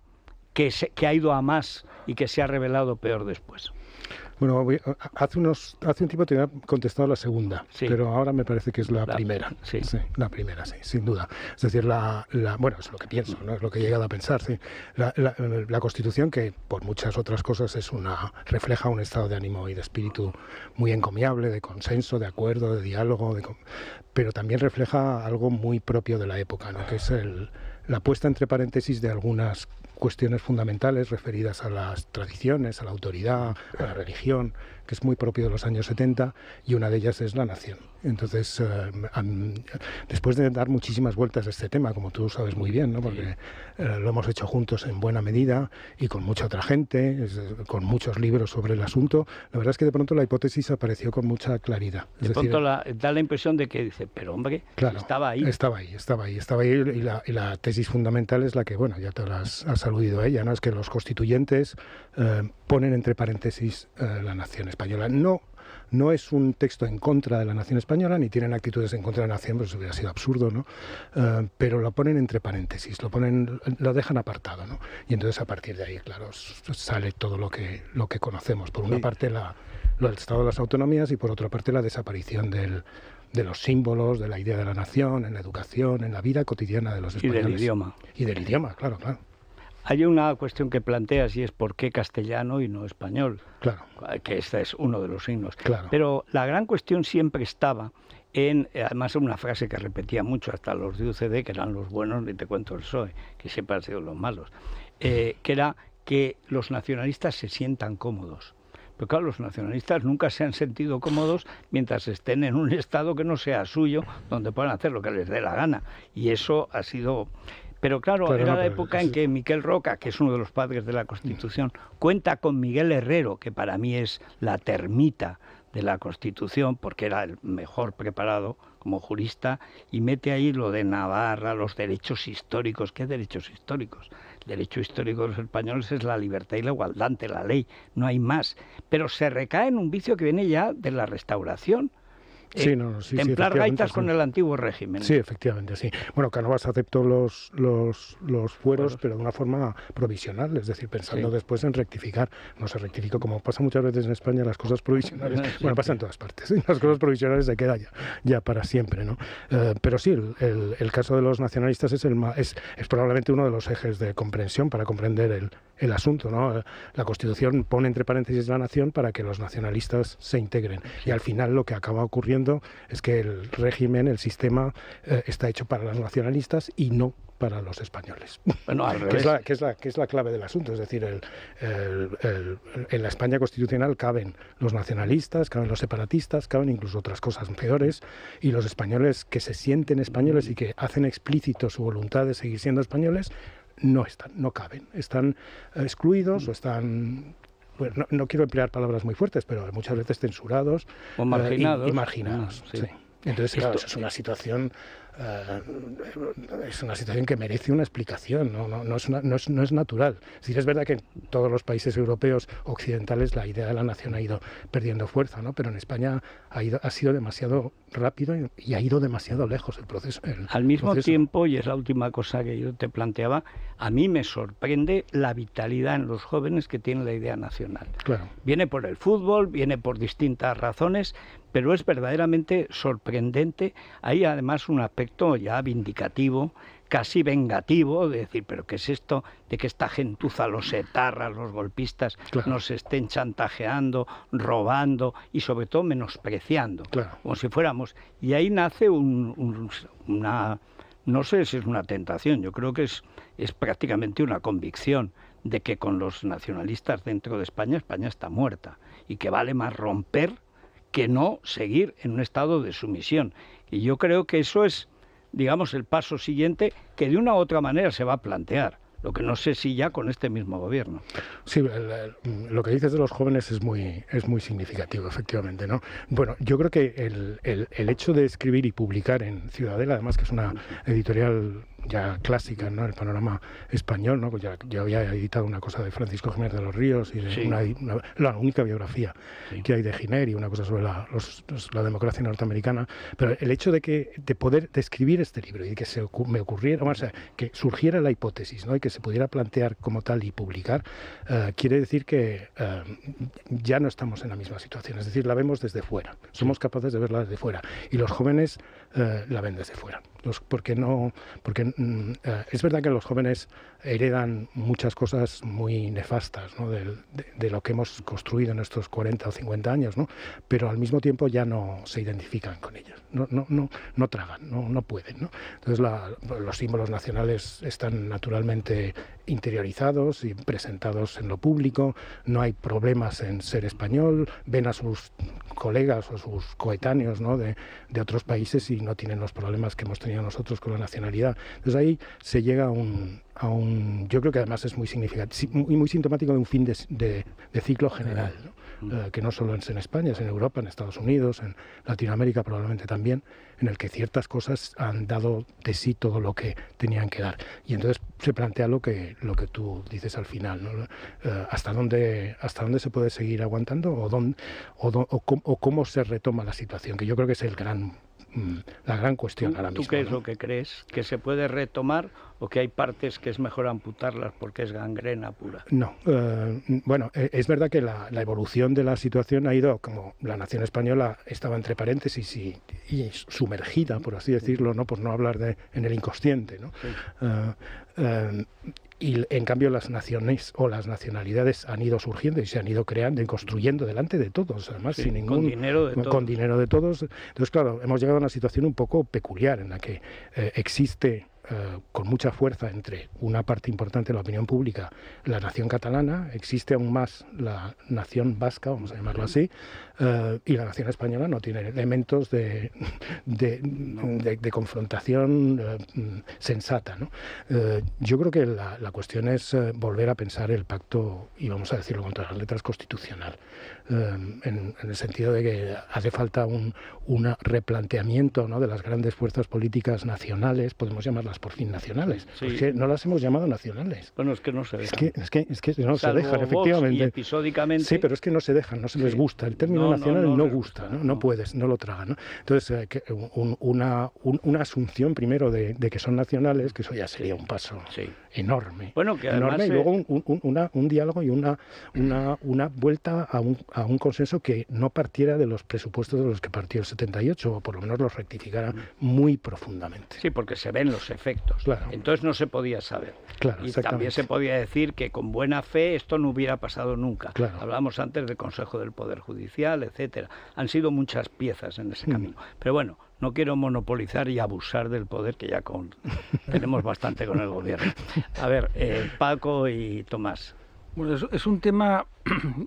que ha ido a más y que se ha revelado peor después.
Bueno, hace un tiempo te había contestado la segunda,
Sí.
pero ahora me parece que es la primera.
Sí.
La primera, sí, sin duda. Es decir, bueno, es lo que pienso, ¿no? Es lo que he llegado a pensar, sí. La Constitución, que por muchas otras cosas refleja un estado de ánimo y de espíritu muy encomiable, de consenso, de acuerdo, de diálogo, pero también refleja algo muy propio de la época, ¿no? Que es la puesta entre paréntesis de algunas cuestiones fundamentales referidas a las tradiciones, a la autoridad, a la religión, que es muy propio de los años 70, y una de ellas es la nación. Entonces, después de dar muchísimas vueltas a este tema, como tú sabes muy bien, ¿no? Porque lo hemos hecho juntos en buena medida y con mucha otra gente, con muchos libros sobre el asunto, la verdad es que de pronto la hipótesis apareció con mucha claridad.
De pronto da la impresión de que dice, pero hombre,
claro,
estaba ahí.
Estaba ahí, y la tesis fundamental es la que, bueno, ya te has aludido a ella, ¿no? Es que los constituyentes ponen entre paréntesis la nación española. No es un texto en contra de la nación española, ni tienen actitudes en contra de la nación, pues eso hubiera sido absurdo, ¿no? Pero lo ponen entre paréntesis, lo dejan apartado, ¿no? Y entonces a partir de ahí, claro, sale todo lo que conocemos. Por una parte el estado de las autonomías y por otra parte la desaparición de los símbolos, de la idea de la nación, en la educación, en la vida cotidiana de los españoles.
Y del idioma.
Y del idioma, claro.
Hay una cuestión que planteas y es por qué castellano y no español.
Claro.
Que este es uno de los signos.
Claro.
Pero la gran cuestión siempre estaba además una frase que repetía mucho hasta los de UCD, que eran los buenos, ni te cuento el PSOE, que siempre han sido los malos, que era que los nacionalistas se sientan cómodos. Pero claro, los nacionalistas nunca se han sentido cómodos mientras estén en un estado que no sea suyo, donde puedan hacer lo que les dé la gana. Y eso ha sido... Pero claro, era la época en que Miquel Roca, que es uno de los padres de la Constitución, cuenta con Miguel Herrero, que para mí es la termita de la Constitución, porque era el mejor preparado como jurista, y mete ahí lo de Navarra, los derechos históricos. ¿Qué derechos históricos? El derecho histórico de los españoles es la libertad y la igualdad ante la ley, no hay más. Pero se recae en un vicio que viene ya de la Restauración. Templar gaitas con el antiguo régimen.
Sí, efectivamente, sí. Bueno, Cánovas aceptó los fueros, pero de una forma provisional, es decir, pensando después en rectificar. No se rectificó, como pasa muchas veces en España, las cosas provisionales, pasa en todas partes, las cosas provisionales se quedan ya para siempre, ¿no? Pero sí, el caso de los nacionalistas es probablemente uno de los ejes de comprensión para comprender el asunto, ¿no? La Constitución pone entre paréntesis la nación para que los nacionalistas se integren. Y al final lo que acaba ocurriendo es que el régimen, el sistema, está hecho para los nacionalistas y no para los españoles.
Bueno, al revés.
que es la clave del asunto. Es decir, en la España constitucional caben los nacionalistas, caben los separatistas, caben incluso otras cosas peores, y los españoles que se sienten españoles y que hacen explícito su voluntad de seguir siendo españoles, no caben. Están excluidos o están... Bueno, no quiero emplear palabras muy fuertes, pero muchas veces censurados
o marginados.
Y marginados. Sí. Entonces, claro, eso es una situación que merece una explicación, no es natural. Es decir, es verdad que en todos los países europeos occidentales la idea de la nación ha ido perdiendo fuerza, ¿no? Pero en España ha sido demasiado rápido y ha ido demasiado lejos el proceso.
Al mismo tiempo, y es la última cosa que yo te planteaba, a mí me sorprende la vitalidad en los jóvenes que tienen la idea nacional.
Claro.
Viene por el fútbol, viene por distintas razones, pero es verdaderamente sorprendente. Hay además un aspecto ya vindicativo, casi vengativo, de decir, pero ¿qué es esto de que esta gentuza, los etarras, los golpistas, nos estén chantajeando, robando y sobre todo menospreciando, como si fuéramos? Y ahí nace una, no sé si es una tentación, yo creo que es prácticamente una convicción de que con los nacionalistas dentro de España está muerta y que vale más romper que no seguir en un estado de sumisión. Y yo creo que eso es, digamos, el paso siguiente que de una u otra manera se va a plantear. Lo que no sé si ya con este mismo gobierno.
Sí, lo que dices de los jóvenes es muy significativo, efectivamente, ¿no? Bueno, yo creo que el hecho de escribir y publicar en Ciudadela, además que es una editorial ya clásica, ¿no?, el panorama español, ¿no? Pues ya había editado una cosa de Francisco Jiménez de los Ríos y la única biografía que hay de Giner y una cosa sobre la democracia norteamericana, pero el hecho de poder escribir este libro y que me ocurriera, o sea, que surgiera la hipótesis, ¿no?, y que se pudiera plantear como tal y publicar, quiere decir que ya no estamos en la misma situación, es decir, la vemos desde fuera, somos capaces de verla desde fuera, y los jóvenes la ven desde fuera. Porque es verdad que los jóvenes heredan muchas cosas muy nefastas, ¿no?, de lo que hemos construido en estos 40 o 50 años, ¿no?, pero al mismo tiempo ya no se identifican con ellas, no tragan, no pueden, ¿no? Entonces los símbolos nacionales están naturalmente interiorizados y presentados en lo público, no hay problemas en ser español, ven a sus colegas o sus coetáneos, ¿no?, de otros países y no tienen los problemas que hemos tenido nosotros con la nacionalidad. Entonces ahí se llega a un yo creo que además es muy significativo y muy sintomático de un fin de ciclo general, ¿no? Que no solo es en España, es en Europa, en Estados Unidos, en Latinoamérica probablemente también, en el que ciertas cosas han dado de sí todo lo que tenían que dar. Y entonces se plantea lo que tú dices al final, ¿no? ¿Hasta dónde se puede seguir aguantando o cómo se retoma la situación? Que yo creo que es la gran cuestión ahora mismo.
¿Tú qué es lo que crees? ¿Que se puede retomar o que hay partes que es mejor amputarlas porque es gangrena pura?
No. Bueno, es verdad que la evolución de la situación ha ido, como la nación española estaba entre paréntesis y sumergida, por así decirlo, ¿no?, por no hablar en el inconsciente, ¿no? Sí. Y en cambio las naciones o las nacionalidades han ido surgiendo y se han ido creando y construyendo delante de todos, además sin ningún con dinero de todos. Entonces, claro, hemos llegado a una situación un poco peculiar en la que existe con mucha fuerza entre una parte importante de la opinión pública, la nación catalana, existe aún más la nación vasca, vamos a llamarlo así, y la nación española no tiene elementos de confrontación sensata, ¿no? Yo creo que la cuestión es volver a pensar el pacto, y vamos a decirlo contra las letras, constitucional, en el sentido de que hace falta un replanteamiento, ¿no?, de las grandes fuerzas políticas nacionales, podemos llamarlas por fin nacionales, sí, porque no las hemos llamado nacionales.
Bueno, es que no se dejan.
Es que no se dejan, efectivamente.
Y episódicamente.
Sí, pero es que no se dejan, no se les gusta. El término nacional no gusta, no puedes, no lo tragan, ¿no? Entonces, una asunción primero de que son nacionales, que eso ya sería un paso enorme.
Bueno, que además,
enorme, y luego un diálogo y una vuelta a un consenso que no partiera de los presupuestos de los que partió el 78, o por lo menos los rectificara muy profundamente.
Sí, porque se ven los efectos.
Claro.
Entonces no se podía saber.
Claro,
y también se podía decir que con buena fe esto no hubiera pasado nunca.
Claro.
Hablábamos antes del Consejo del Poder Judicial, etcétera. Han sido muchas piezas en ese camino. Pero bueno, no quiero monopolizar y abusar del poder, que ya tenemos bastante con el gobierno. A ver, Paco y Tomás.
Bueno, es un tema,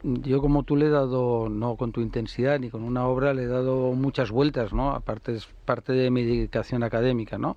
yo como tú le he dado, no con tu intensidad ni con una obra, le he dado muchas vueltas, ¿no? Aparte es parte de mi dedicación académica, ¿no?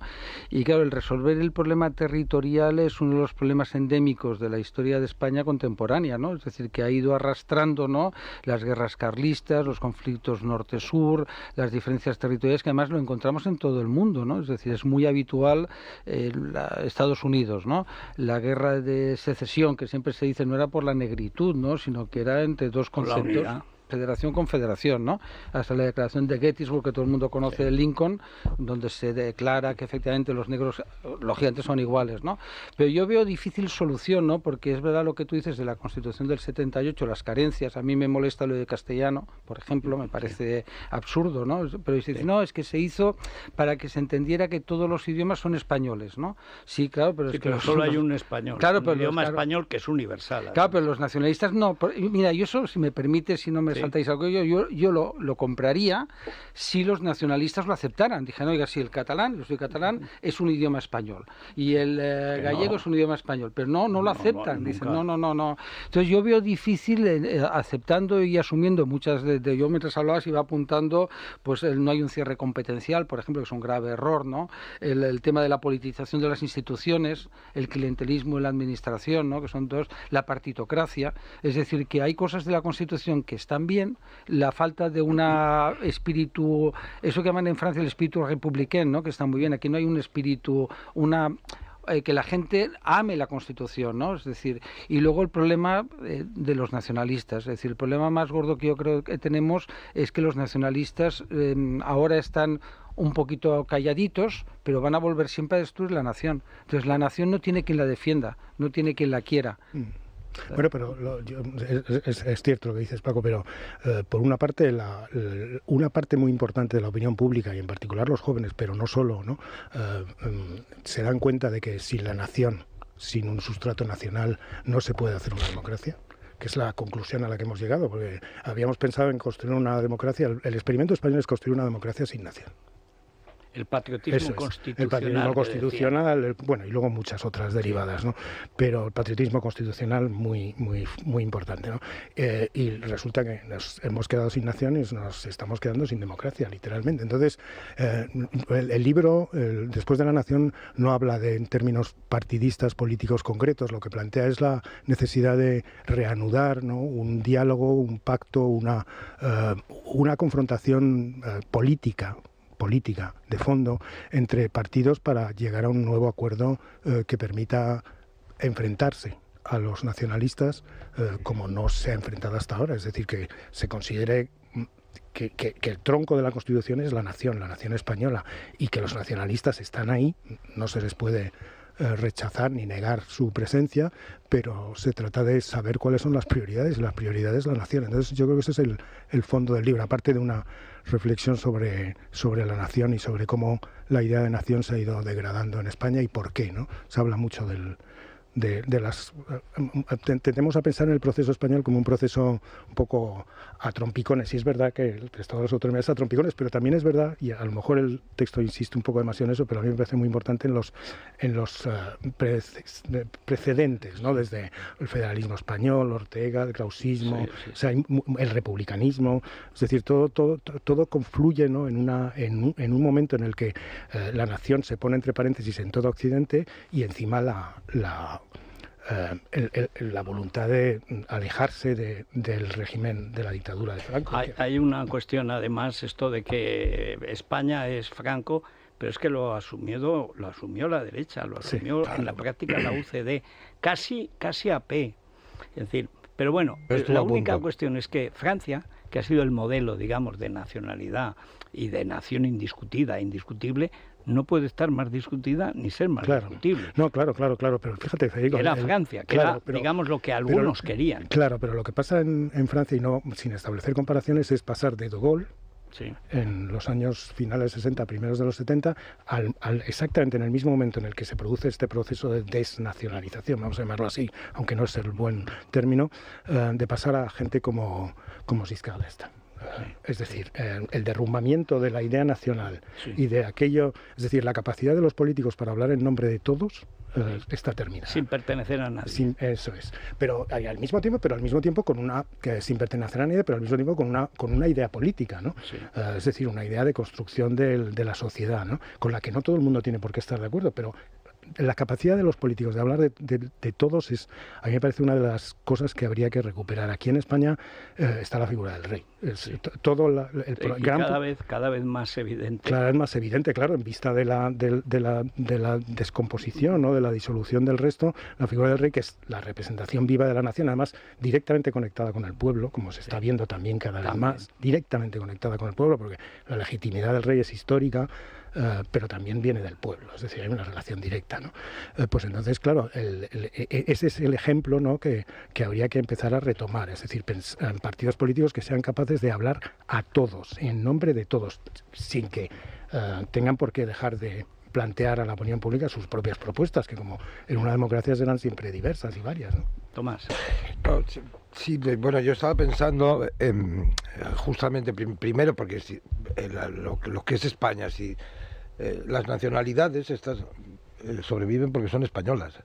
Y claro, el resolver el problema territorial es uno de los problemas endémicos de la historia de España contemporánea, ¿no? Es decir, que ha ido arrastrando, ¿no?, las guerras carlistas, los conflictos norte-sur, las diferencias territoriales, que además lo encontramos en todo el mundo, ¿no? Es decir, es muy habitual Estados Unidos, ¿no? La guerra de secesión, que siempre se dice, no era por la negritud, ¿no?, sino que era entre dos conceptos, federación con federación, ¿no? Hasta la declaración de Gettysburg, que todo el mundo conoce, de Lincoln, donde se declara que efectivamente los negros, los gigantes, son iguales, ¿no? Pero yo veo difícil solución, ¿no? Porque es verdad lo que tú dices de la Constitución del 78, las carencias. A mí me molesta lo de castellano, por ejemplo, me parece absurdo, ¿no? Pero se dice, no, es que se hizo para que se entendiera que todos los idiomas son españoles, ¿no? Sí, claro, pero es que
solo hay un español,
claro,
un idioma español que es universal.
Claro, pero los nacionalistas no. Mira, yo eso, si me permite, si no me saltáis algo, yo lo compraría si los nacionalistas lo aceptaran. Dijeron, oiga, si el catalán, yo soy catalán, es un idioma español, y el gallego es un idioma español, pero no lo aceptan. Dicen, no. Entonces yo veo difícil, aceptando y asumiendo muchas yo mientras hablabas iba apuntando, pues no hay un cierre competencial, por ejemplo, que es un grave error, ¿no? El tema de la politización de las instituciones, el clientelismo en la administración, ¿no?, que son dos, la partitocracia. Es decir, que hay cosas de la Constitución que están bien, la falta de un espíritu, eso que llaman en Francia el espíritu republicano, ¿no?, que está muy bien. Aquí no hay un espíritu, que la gente ame la Constitución, ¿no? Es decir, y luego el problema de los nacionalistas, es decir, el problema más gordo que yo creo que tenemos es que los nacionalistas ahora están un poquito calladitos, pero van a volver siempre a destruir la nación. Entonces la nación no tiene quien la defienda, no tiene quien la quiera.
Bueno, pero es cierto lo que dices, Paco, pero por una parte, una parte muy importante de la opinión pública, y en particular los jóvenes, pero no solo, ¿no?, se dan cuenta de que sin la nación, sin un sustrato nacional, no se puede hacer una democracia, que es la conclusión a la que hemos llegado, porque habíamos pensado en construir una democracia. El experimento español es construir una democracia sin nación.
El patriotismo constitucional.
El patriotismo constitucional, bueno, y luego muchas otras derivadas, ¿no? Pero el patriotismo constitucional muy importante, ¿no? Y resulta que nos hemos quedado sin nación y nos estamos quedando sin democracia, literalmente. Entonces, el libro, Después de la nación, no habla en términos partidistas, políticos concretos. Lo que plantea es la necesidad de reanudar, ¿no?, un diálogo, un pacto, una confrontación política de fondo entre partidos para llegar a un nuevo acuerdo que permita enfrentarse a los nacionalistas como no se ha enfrentado hasta ahora. Es decir, que se considere que el tronco de la Constitución es la nación española, y que los nacionalistas están ahí, no se les puede rechazar ni negar su presencia, pero se trata de saber cuáles son las prioridades, y las prioridades de la nación. Entonces yo creo que ese es el fondo del libro, aparte de una reflexión sobre la nación y sobre cómo la idea de nación se ha ido degradando en España y por qué, ¿no? Se habla mucho las... Tendemos a pensar en el proceso español como un proceso un poco a trompicones, y es verdad que el Estado de las Autonomías es a trompicones, pero también es verdad, y a lo mejor el texto insiste un poco demasiado en eso, pero a mí me parece muy importante en los precedentes, ¿no? Desde el federalismo español, Ortega, el clausismo, o sea, el republicanismo, es decir, todo confluye, ¿no? en un momento en el que la nación se pone entre paréntesis en todo Occidente, y encima la voluntad de alejarse del régimen de la dictadura de Franco.
Hay una cuestión, además, esto de que España es Franco, pero es que lo asumió la derecha, lo asumió en la práctica la UCD, casi AP. Es decir, pero bueno, la única cuestión es que Francia, que ha sido el modelo, digamos, de nacionalidad y de nación indiscutible, no puede estar más discutida ni ser más discutible.
No, claro, pero fíjate, Federico...
Era Francia, que era, digamos, lo que algunos querían.
Claro, pero lo que pasa en Francia, y no sin establecer comparaciones, es pasar de De Gaulle, en los años finales 60, primeros de los 70, exactamente en el mismo momento en el que se produce este proceso de desnacionalización, vamos a llamarlo así, aunque no es el buen término, de pasar a gente como Giscard d'Estaing. Es decir, el derrumbamiento de la idea nacional y de aquello, es decir, la capacidad de los políticos para hablar en nombre de todos está terminada.
Sin pertenecer a nadie.
Eso es. Pero al mismo tiempo con una sin pertenecer a nadie, pero al mismo tiempo con una idea política, ¿no? Es decir, una idea de construcción de la sociedad, ¿no? Con la que no todo el mundo tiene por qué estar de acuerdo, pero la capacidad de los políticos de hablar de todos a mí me parece una de las cosas que habría que recuperar. Aquí en España está la figura del rey.
Cada vez más evidente.
Cada vez más evidente, claro, en vista de la descomposición, ¿no? De la disolución del resto, la figura del rey, que es la representación viva de la nación, además directamente conectada con el pueblo, como se está viendo también cada vez más, directamente conectada con el pueblo, porque la legitimidad del rey es histórica, pero también viene del pueblo, es decir, hay una relación directa, ¿no? Pues entonces, claro, ese es el ejemplo, ¿no? que habría que empezar a retomar, es decir, partidos políticos que sean capaces de hablar a todos, en nombre de todos, sin que tengan por qué dejar de plantear a la opinión pública sus propias propuestas, que como en una democracia serán siempre diversas y varias, ¿no?
Tomás.
Sí, bueno, yo estaba pensando justamente primero porque lo que es España, si las nacionalidades estas sobreviven porque son españolas.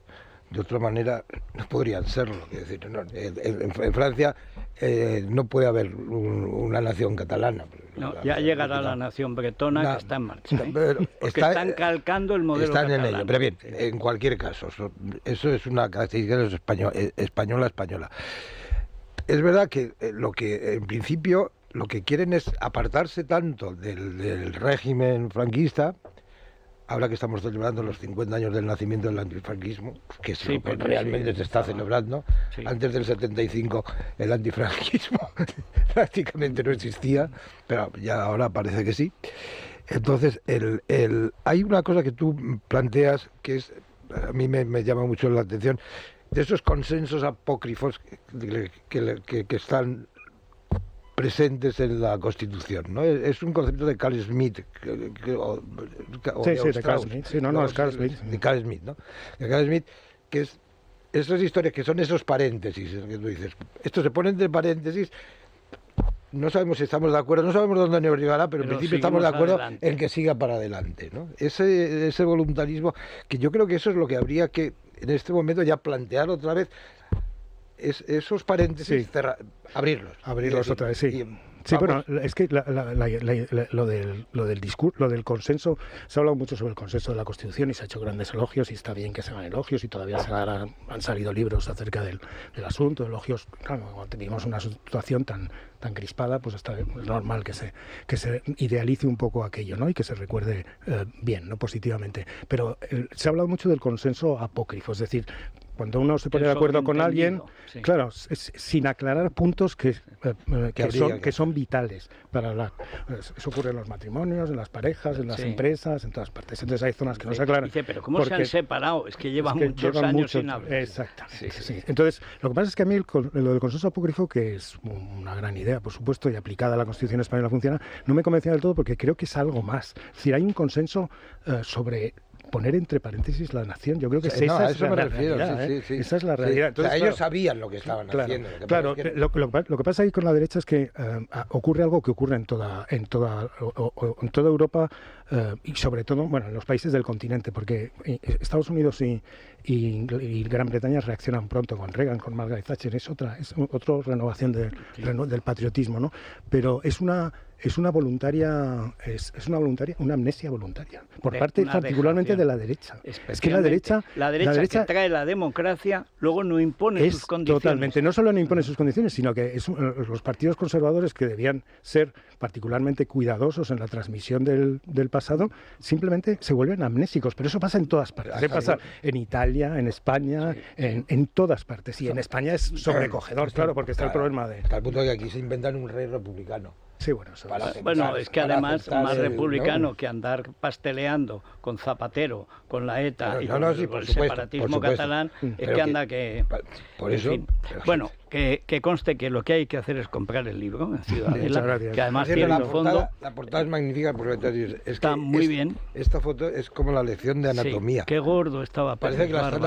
De otra manera no podrían serlo. Es decir, en Francia no puede haber una nación catalana.
Ya llegará la nación bretona, que está en marcha. Porque están calcando el modelo catalán.
Están en ello, pero bien, en cualquier caso, eso es una característica de los española. Es verdad que en principio lo que quieren es apartarse tanto del régimen franquista, ahora que estamos celebrando los 50 años del nacimiento del antifranquismo, que es lo que realmente se está celebrando. Antes del 75 el antifranquismo prácticamente no existía, pero ya ahora parece que sí. Entonces, hay una cosa que tú planteas que a mí me llama mucho la atención, de esos consensos apócrifos que están presentes en la Constitución, ¿no? Es un concepto de Carl Schmitt, de
Carl Schmitt, es Carl Schmitt.
De Carl Schmitt, ¿no? De Carl Schmitt, que es esas historias que son esos paréntesis, que tú dices, esto se pone entre paréntesis, no sabemos si estamos de acuerdo, no sabemos dónde nos llegará, pero en principio estamos de acuerdo en que siga para adelante, ¿no? Ese voluntarismo, que yo creo que eso es lo que habría que en este momento ya plantear otra vez, esos paréntesis, abrirlos
otra vez, sí. Sí, bueno, es que lo del consenso, se ha hablado mucho sobre el consenso de la Constitución y se ha hecho grandes elogios, y está bien que se hagan elogios, y todavía han salido libros acerca del asunto, elogios. Claro, cuando tenemos una situación tan crispada, pues es normal que se idealice un poco aquello, ¿no? Y que se recuerde bien, no positivamente. Pero se ha hablado mucho del consenso apócrifo, es decir, cuando uno se pone de acuerdo con alguien, claro, sin aclarar puntos que son vitales para hablar. Eso ocurre en los matrimonios, en las parejas, en las empresas, en todas partes. Entonces hay zonas que no se aclaran.
Dice, pero ¿cómo se han separado? Es que llevan muchos años sin hablar.
Exactamente. Sí. Entonces, lo que pasa es que a mí lo del consenso apócrifo, que es una gran idea, por supuesto, y aplicada a la Constitución española funciona, no me convencía del todo, porque creo que es algo más. Es decir, hay un consenso sobre poner entre paréntesis la nación. Yo creo que
Sí,
esa
a
es
eso
la
me refiero,
realidad.
sí.
Esa es la realidad.
O sea,
Entonces,
ellos sabían lo que estaban haciendo.
Claro, lo que pasa ahí con la derecha es que ocurre algo que ocurre en toda Europa y sobre todo, bueno, en los países del continente, porque Estados Unidos y Gran Bretaña reaccionan pronto con Reagan, con Margaret Thatcher, es otra renovación del patriotismo, ¿no? Pero es una amnesia voluntaria por parte particularmente de la derecha. Es que la derecha
que trae la democracia luego no impone sus condiciones.
Totalmente, no solo no impone sus condiciones, sino que los partidos conservadores, que debían ser particularmente cuidadosos en la transmisión del pasado, simplemente se vuelven amnésicos. Pero eso pasa en todas partes. Pasa en Italia, en España, en todas partes. Y en España es sobrecogedor, claro, porque está el problema de...
Hasta el punto de que aquí se inventan un rey republicano.
Sí, bueno,
es que además más republicano que andar pasteleando con Zapatero, con la ETA y con el separatismo catalán, es que anda que...
Por eso...
En fin. Bueno, que conste que lo que hay que hacer es comprar el libro en Ciudadela, que además tiene un fondo...
La portada es magnífica porque
está muy bien.
Esta foto es como la lección de anatomía.
Sí, qué gordo estaba.
Parece que la están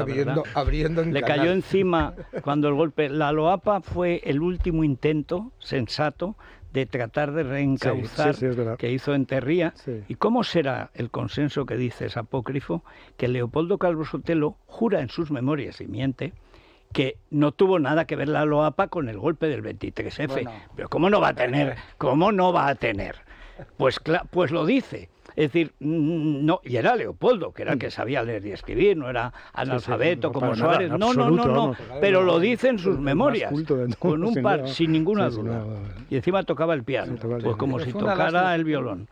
abriendo en
Le
canal.
cayó encima cuando el golpe... La Loapa fue el último intento sensato de tratar de reencauzar que hizo Enterría.
Sí.
¿Y cómo será el consenso que dices apócrifo que Leopoldo Calvo Sotelo jura en sus memorias, y miente, que no tuvo nada que ver la Loapa con el golpe del 23F? Bueno. Pero ¿cómo no va a tener? Pues lo dice. Es decir, no, y era Leopoldo, que era el que sabía leer y escribir, no era analfabeto como Suárez. No, pero lo dice en sus memorias, con un par, sin ninguna duda. Y encima tocaba el piano, pues como si tocara el violón.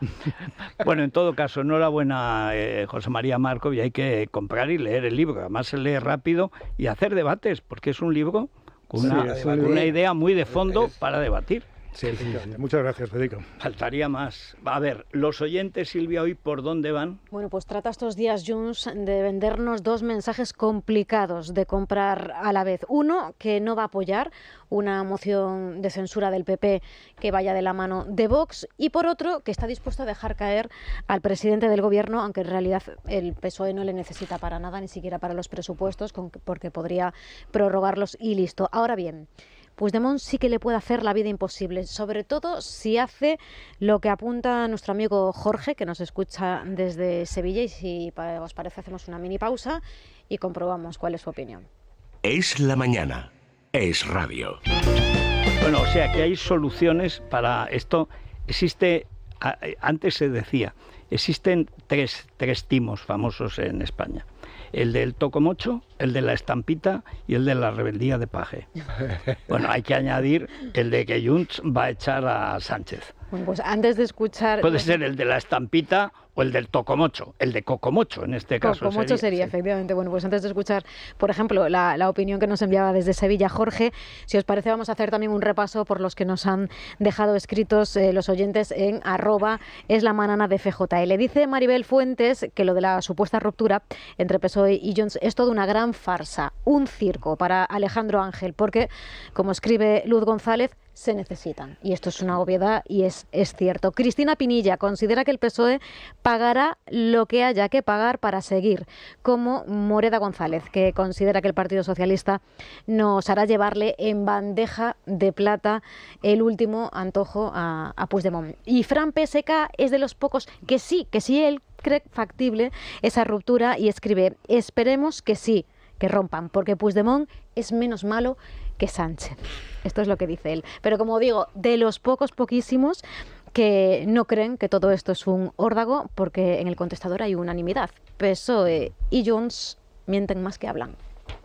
Bueno, en todo caso, enhorabuena, José María Marco, y hay que comprar y leer el libro. Además se lee rápido y hacer debates, porque es un libro con una idea muy de fondo para debatir.
Sí, muchas gracias, Federico.
Faltaría más. A ver, los oyentes, Silvia, hoy ¿por dónde van?
Bueno, pues trata estos días, Junts, de vendernos dos mensajes complicados de comprar a la vez. Uno, que no va a apoyar una moción de censura del PP que vaya de la mano de Vox, y por otro, que está dispuesto a dejar caer al presidente del Gobierno, aunque en realidad el PSOE no le necesita para nada, ni siquiera para los presupuestos, porque podría prorrogarlos y listo. Ahora bien, Puigdemont sí que le puede hacer la vida imposible, sobre todo si hace lo que apunta nuestro amigo Jorge, que nos escucha desde Sevilla, y si os parece hacemos una mini pausa y comprobamos cuál es su opinión.
Es la mañana, es radio.
Bueno, o sea que hay soluciones para esto. Antes se decía, existen tres timos famosos en España. El del tocomocho, el de la estampita y el de la rebeldía de Paje. Bueno, hay que añadir el de que Junts va a echar a Sánchez.
Bueno, pues antes de escuchar...
Puede ser el de la estampita o el del tocomocho, el de cocomocho en este caso.
Cocomocho sería, efectivamente. Bueno, pues antes de escuchar, por ejemplo, la opinión que nos enviaba desde Sevilla Jorge, si os parece vamos a hacer también un repaso por los que nos han dejado escritos los oyentes en @eslamanana de FJL. Dice Maribel Fuentes que lo de la supuesta ruptura entre PSOE y Junts es toda una gran farsa, un circo para Alejandro Ángel, porque, como escribe Luz González, se necesitan. Y esto es una obviedad y es cierto. Cristina Pinilla considera que el PSOE pagará lo que haya que pagar para seguir, como Moreda González, que considera que el Partido Socialista nos hará llevarle en bandeja de plata el último antojo a Puigdemont. Y Fran PSK es de los pocos que sí él cree factible esa ruptura y escribe: esperemos que sí, que rompan, porque Puigdemont es menos malo que Sánchez. Esto es lo que dice él. Pero como digo, de los poquísimos que no creen que todo esto es un órdago, porque en el contestador hay unanimidad. PSOE y Junts mienten más que hablan.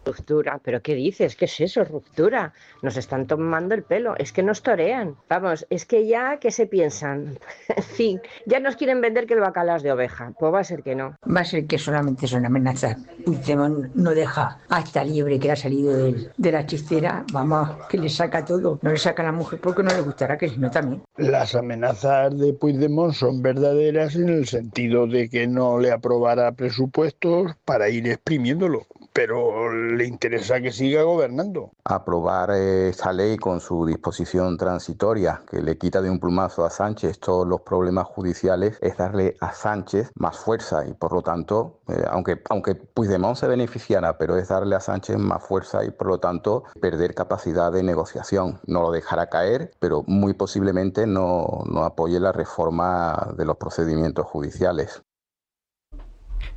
Ruptura, ¿pero qué dices? ¿Qué es eso, ruptura? Nos están tomando el pelo, es que nos torean. Vamos, es que ya, ¿qué se piensan? En fin, ya nos quieren vender que el bacalao es de oveja. Pues va a ser que no.
Va a ser que solamente son amenazas. Puigdemont no deja acta libre que ha salido de la chistera. Vamos, que le saca todo. No le saca a la mujer porque no le gustará, que si no también.
Las amenazas de Puigdemont son verdaderas en el sentido de que no le aprobará presupuestos para ir exprimiéndolo. pero le interesa que siga gobernando.
Aprobar esta ley con su disposición transitoria que le quita de un plumazo a Sánchez todos los problemas judiciales es darle a Sánchez más fuerza y por lo tanto, aunque Puigdemont se beneficiara, pero es darle a Sánchez más fuerza y por lo tanto perder capacidad de negociación. No lo dejará caer, pero muy posiblemente no apoye la reforma de los procedimientos judiciales.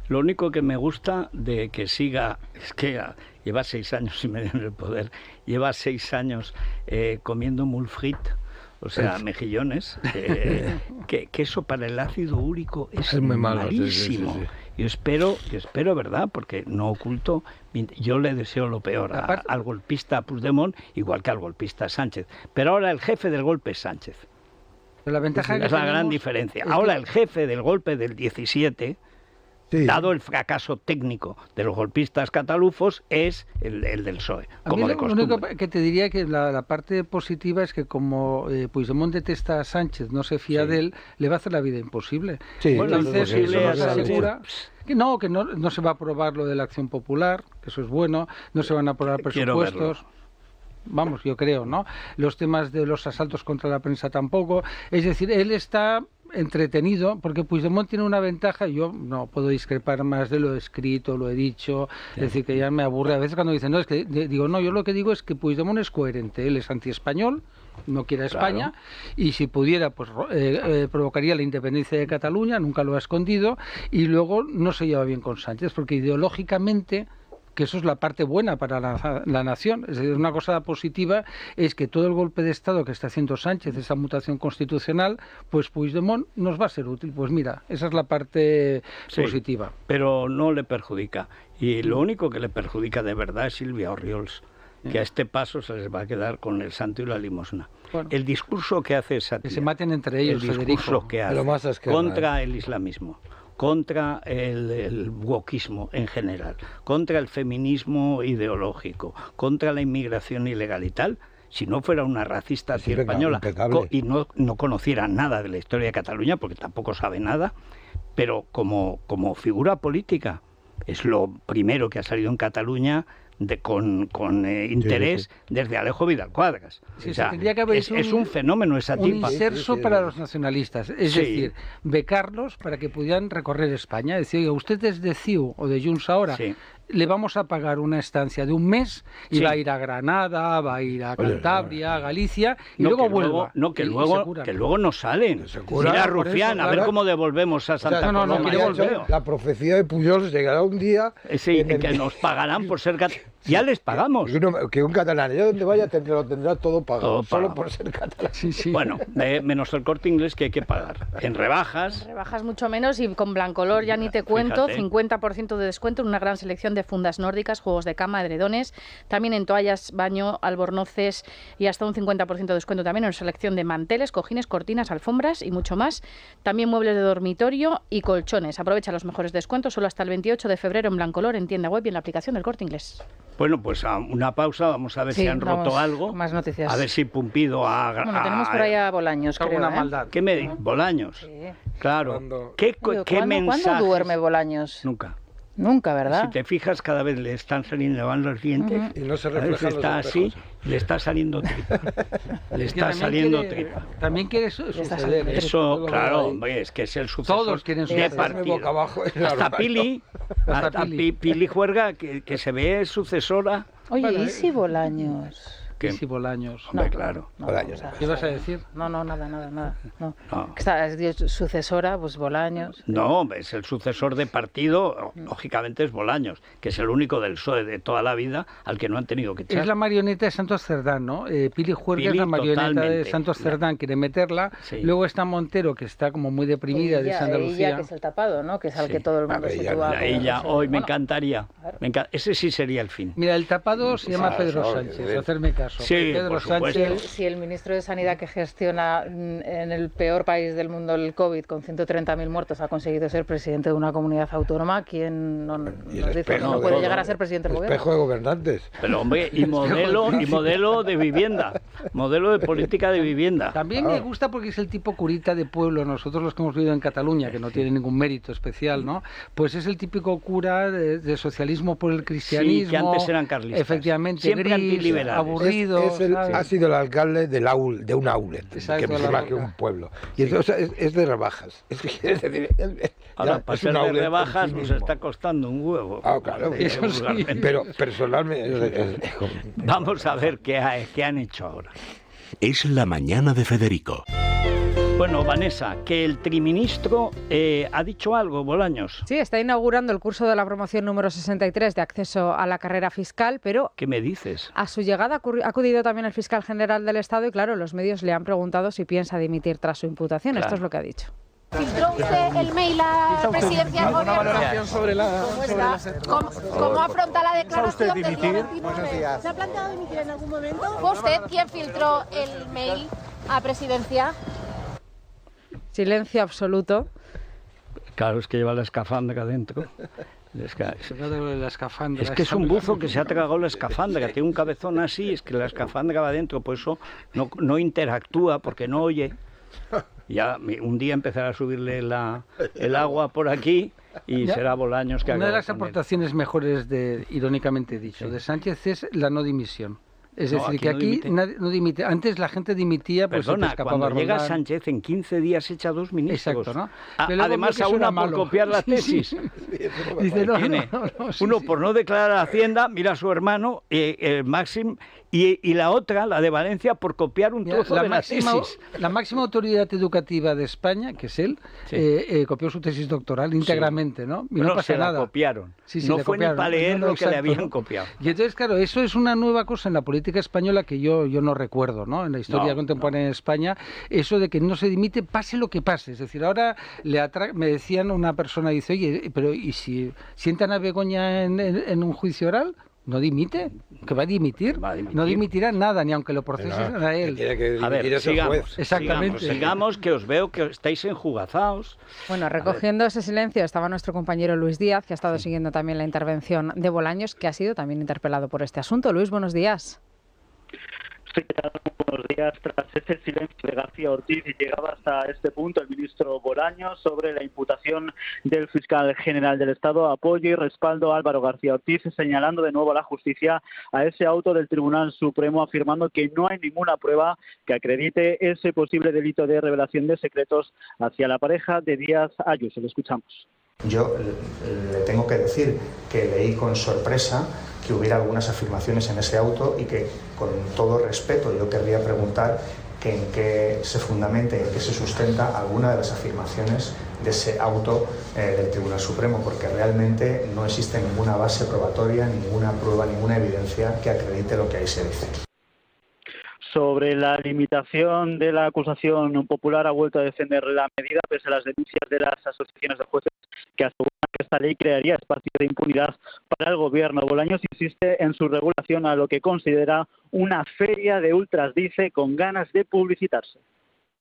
Lo único que me gusta de que siga es que lleva 6 años y medio en el poder, lleva 6 años comiendo mulfrit, o sea, mejillones, que eso para el ácido úrico es muy malísimo. Sí. Yo espero, ¿verdad? Porque no oculto, yo le deseo lo peor al golpista Puigdemont, igual que al golpista Sánchez. Pero ahora el jefe del golpe es Sánchez.
Pero la ventaja
es la gran diferencia. Ahora el jefe del golpe del 17... Sí. Dado el fracaso técnico de los golpistas catalufos, es el del PSOE, como de costumbre.
Lo único que te diría que la parte positiva es que como Puigdemont detesta a Sánchez, no se fía de él, le va a hacer la vida imposible.
Sí,
entonces eso nos asegura que no se va a aprobar lo de la acción popular, que eso es bueno, no se van a aprobar presupuestos. Vamos, yo creo, ¿no? Los temas de los asaltos contra la prensa tampoco. Es decir, él está entretenido, porque Puigdemont tiene una ventaja, yo no puedo discrepar más de lo escrito, lo he dicho, es decir, que ya me aburre a veces cuando dicen, no, es que digo, no, yo lo que digo es que Puigdemont es coherente, él es antiespañol, no quiere a España, y si pudiera, pues provocaría la independencia de Cataluña, nunca lo ha escondido, y luego no se lleva bien con Sánchez, porque ideológicamente, que eso es la parte buena para la nación. Es decir, una cosa positiva es que todo el golpe de Estado que está haciendo Sánchez, esa mutación constitucional, pues Puigdemont nos va a ser útil. Pues mira, esa es la parte positiva.
Pero no le perjudica. Y lo único que le perjudica de verdad es Silvia Orriols, que a este paso se les va a quedar con el santo y la limosna. Bueno, el discurso que hace esa tía,
que se maten entre ellos,
el discurso que hace contra el islamismo, contra el wokismo en general, contra el feminismo ideológico, contra la inmigración ilegal y tal, si no fuera una racista española y no conociera nada de la historia de Cataluña, porque tampoco sabe nada, pero como figura política es lo primero que ha salido en Cataluña con interés desde Alejo Vidal Cuadras.
Sí, o sea, tendría que haber
es un fenómeno esa tipa.
Un inserso para los nacionalistas, es decir, becarlos para que pudieran recorrer España. Es decir, oiga, usted es de CiU o de Junts ahora, le vamos a pagar una estancia de un mes y va a ir a Granada, va a ir a Cantabria, a Galicia y luego vuelva.
Que luego no salen. Mira, Rufián, a ver cómo devolvemos a Santa Coloma.
La profecía de Pujol llegará un día
que nos pagarán por ser ya les pagamos.
Que un catalán, yo donde vaya lo tendrá todo pagado, solo por ser catalán.
Bueno, menos el Corte Inglés que hay que pagar. En rebajas.
En rebajas mucho menos y con Blancolor ya ni te cuento, 50% de descuento en una gran selección de fundas nórdicas, juegos de cama, edredones, también en toallas, baño, albornoces y hasta un 50% de descuento también en selección de manteles, cojines, cortinas, alfombras y mucho más. También muebles de dormitorio y colchones. Aprovecha los mejores descuentos solo hasta el 28 de febrero en Blancolor, en tienda web y en la aplicación del Corte Inglés.
Bueno, pues a una pausa, vamos a ver si han roto algo.
Más noticias.
A ver si Pumpido ha...
Bueno, tenemos por ahí a Bolaños, creo.
Una maldad.
¿Qué me dices? Bolaños. Sí. Claro. ¿Qué mensajes?
¿Cuándo duerme Bolaños?
Nunca.
Nunca, ¿verdad?
Si te fijas, cada vez le están saliendo los dientes.
Y no se refleja los
está así, le está saliendo tripa. Le está saliendo tripa.
También quiere suceder.
Eso, claro, hombre, es que es el sucesor.
Todos quieren suceder.
Boca abajo
hasta Pili Juerga, que se ve sucesora.
Oye, ¿y si Bolaños?
¿Y si Bolaños?
Hombre, claro.
¿Qué vas a decir?
No, nada. No. Es sucesora, pues Bolaños.
No, es el sucesor de partido, lógicamente es Bolaños, que es el único del PSOE de toda la vida al que no han tenido que echar.
Es la marioneta de Santos Cerdán, ¿no? Pili Juerga es la marioneta de Santos Cerdán, quiere meterla. Sí. Luego está Montero, que está como muy deprimida, de Andalucía.
Ella, que es el tapado, ¿no? Que es al que todo el mundo sitúa.
Ella, hoy me encantaría. Ese sí sería el fin.
Mira, el tapado se llama Pedro Sánchez, hacerme caso. caso.
Sí,
Pedro Sánchez.
Si el ministro de Sanidad, que gestiona en el peor país del mundo el COVID, con 130.000 muertos, ha conseguido ser presidente de una comunidad autónoma, ¿quién nos dice que no puede llegar a ser presidente del gobierno?
Espejo de gobernantes.
Pero hombre, y modelo de vivienda, modelo de política de vivienda.
También me gusta porque es el tipo curita de pueblo. Nosotros los que hemos vivido en Cataluña, que no tiene ningún mérito especial, ¿no? Pues es el típico cura de socialismo por el cristianismo.
Sí, que antes eran carlistas.
Efectivamente,
siempre
gris,
antiliberales.
aburrido.
Ha sido el alcalde de un outlet, que es más que un pueblo. Y entonces es de rebajas. Es decir,
ahora, para ser de rebajas nos está costando un huevo.
Claro, eso sí. Pero personalmente...
Vamos a ver qué han hecho ahora.
Es la mañana de Federico.
Bueno, Vanessa, que el triministro ha dicho algo, Bolaños.
Sí, está inaugurando el curso de la promoción número 63 de acceso a la carrera fiscal, pero...
¿Qué me dices?
A su llegada ha acudido también el fiscal general del Estado y, claro, los medios le han preguntado si piensa dimitir tras su imputación. Claro. Esto es lo que ha dicho.
¿Filtró usted el mail a la presidencia del gobierno?
Valoración sobre
¿Cómo afronta la declaración del día 29?
Buenos días.
¿Se ha planteado dimitir en algún momento? ¿Fue usted quien filtró el mail a presidencia?
Silencio absoluto.
Claro, es que lleva la escafandra dentro.
Es
que es un buzo que se ha tragado la escafandra, tiene un cabezón así, es que la escafandra va dentro, por eso no interactúa, porque no oye. Ya un día empezará a subirle el agua por aquí y ya, será Bolaños que haga.
Una de las aportaciones mejores, irónicamente dicho, de Sánchez es la no dimisión. Es decir, que aquí no dimite. Antes la gente dimitía, pues
perdona,
se escapaba
cuando llega Sánchez en 15 días echa 2 ministros.
Exacto, ¿no?
Además a una por copiar la tesis. Sí. Dice, uno por no declarar a Hacienda, mira a su hermano, Máxim, y la otra, la de Valencia, por copiar un trozo de la tesis.
La máxima autoridad educativa de España, que es él, copió su tesis doctoral íntegramente, ¿no? Y no pasa nada.
La copiaron. No fue ni para leer lo que le habían copiado.
Y entonces, claro, eso es una nueva cosa en la política española que yo no recuerdo, ¿no? En la historia contemporánea de España, eso de que no se dimite pase lo que pase. Es decir, ahora me decían, una persona dice, oye, pero ¿y si sientan a Begoña en un juicio oral? ¿No dimite? ¿Que va a dimitir? No dimitirá nada, ni aunque lo procesen a él.
A ver, sigamos.
Exactamente.
Sigamos, que os veo que estáis enjugazados.
Bueno, recogiendo ese silencio estaba nuestro compañero Luis Díaz, que ha estado siguiendo también la intervención de Bolaños, que ha sido también interpelado por este asunto. Luis, buenos días.
Buenos días. Tras ese silencio de García Ortiz, y llegaba hasta este punto el ministro Bolaños sobre la imputación del fiscal general del Estado, apoyo y respaldo a Álvaro García Ortiz, señalando de nuevo a la justicia a ese auto del Tribunal Supremo, afirmando que no hay ninguna prueba que acredite ese posible delito de revelación de secretos hacia la pareja de Díaz Ayuso. Lo escuchamos.
Yo le tengo que decir que leí con sorpresa que hubiera algunas afirmaciones en ese auto y que, con todo respeto, yo querría preguntar que en qué se fundamenta y en qué se sustenta alguna de las afirmaciones de ese auto del Tribunal Supremo, porque realmente no existe ninguna base probatoria, ninguna prueba, ninguna evidencia que acredite lo que ahí se dice.
Sobre la limitación de la acusación popular, ha vuelto a defender la medida pese a las denuncias de las asociaciones de jueces que aseguran que esta ley crearía espacios de impunidad para el gobierno. Bolaños insiste en su regulación a lo que considera una feria de ultras, dice, con ganas de publicitarse.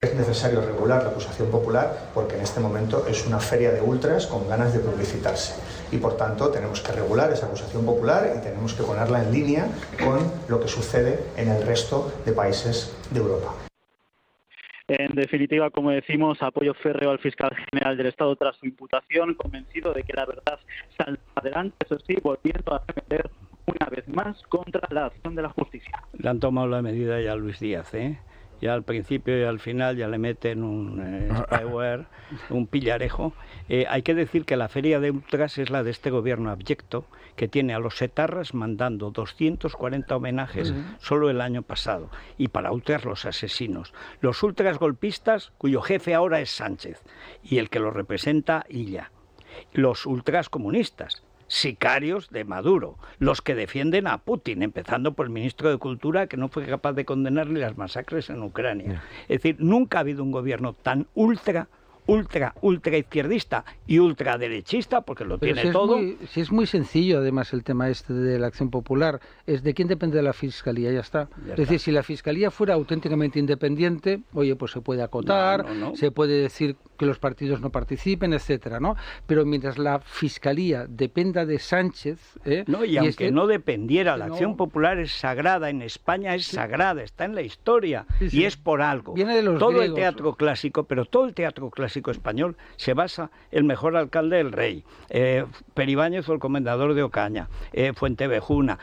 Es necesario regular la acusación popular porque en este momento es una feria de ultras con ganas de publicitarse y por tanto tenemos que regular esa acusación popular y tenemos que ponerla en línea con lo que sucede en el resto de países de Europa.
En definitiva, como decimos, apoyo férreo al fiscal general del Estado tras su imputación, convencido de que la verdad saldrá adelante, eso sí, volviendo a arremeter una vez más contra la acción de la justicia.
Le han tomado la medida ya a Luis Díaz, Ya al principio y al final ya le meten un spyware, un pillarejo. Hay que decir que la feria de ultras es la de este gobierno abyecto, que tiene a los etarras mandando 240 homenajes solo el año pasado, y para ultras los asesinos. Los ultras golpistas, cuyo jefe ahora es Sánchez, y el que los representa, Illa. Los ultras comunistas, sicarios de Maduro, los que defienden a Putin, empezando por el ministro de Cultura, que no fue capaz de condenarle las masacres en Ucrania. Es decir, nunca ha habido un gobierno tan ultra ultra izquierdista y ultraderechista, porque lo
Pero
tiene todo.
Si es muy sencillo, además, el tema este de la acción popular, es de quién depende la Fiscalía, ya está. Decir, si la Fiscalía fuera auténticamente independiente, oye, pues se puede acotar, se puede decir que los partidos no participen, etcétera, ¿no? Pero mientras la Fiscalía dependa de Sánchez...
y aunque no dependiera, la acción popular es sagrada, en España es sagrada, está en la historia, y es por algo.
Viene de los
todo
griegos.
El teatro clásico, pero todo el teatro clásico español se basa en el mejor alcalde del rey, Peribáñez o el comendador de Ocaña, Fuentevejuna,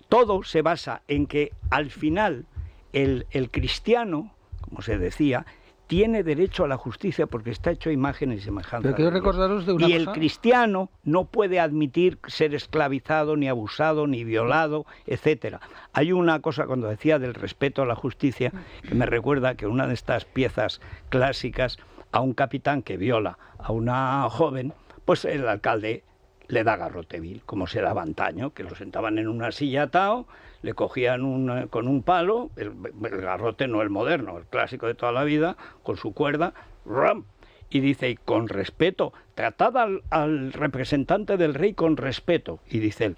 todo se basa en que al final el cristiano, como se decía, tiene derecho a la justicia porque está hecho a imagen y semejanza.
Pero quiero recordaros de una cosa.
El cristiano no puede admitir ser esclavizado, ni abusado, ni violado, etcétera. Hay una cosa, cuando decía del respeto a la justicia, que me recuerda que una de estas piezas clásicas, a un capitán que viola a una joven, pues el alcalde le da garrote vil, como se daba antaño, que lo sentaban en una silla atado, le cogían con un palo, el garrote no el moderno, el clásico de toda la vida, con su cuerda, ¡ram! Y dice, y con respeto, tratad al representante del rey con respeto. Y dice él,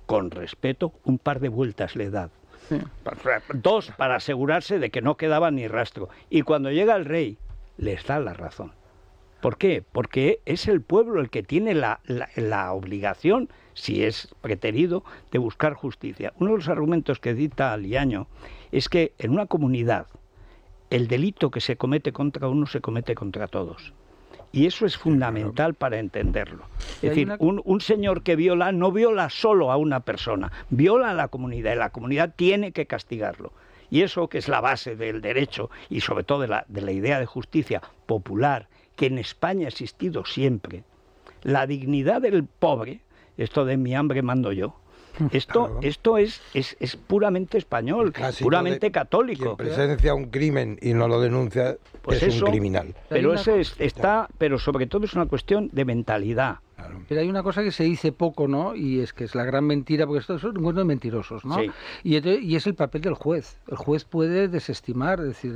con respeto, un par de vueltas le da. Sí. 2 para asegurarse de que no quedaba ni rastro. Y cuando llega el rey, les da la razón. ¿Por qué? Porque es el pueblo el que tiene la obligación, si es preterido, de buscar justicia. Uno de los argumentos que cita Liaño es que en una comunidad el delito que se comete contra uno se comete contra todos. Y eso es fundamental para entenderlo. Es decir, un señor que viola no viola solo a una persona, viola a la comunidad, y la comunidad tiene que castigarlo. Y eso, que es la base del derecho y sobre todo de la idea de justicia popular, que en España ha existido siempre, la dignidad del pobre, esto de mi hambre mando yo, esto es puramente español, puramente católico.
Quien presencia un crimen y no lo denuncia, pues es un criminal.
Pero pero sobre todo es una cuestión de mentalidad.
Pero hay una cosa que se dice poco, ¿no? Y es que es la gran mentira, porque estos son encuentros mentirosos, ¿no?
Sí.
Y es el papel del juez. El juez puede desestimar, es decir,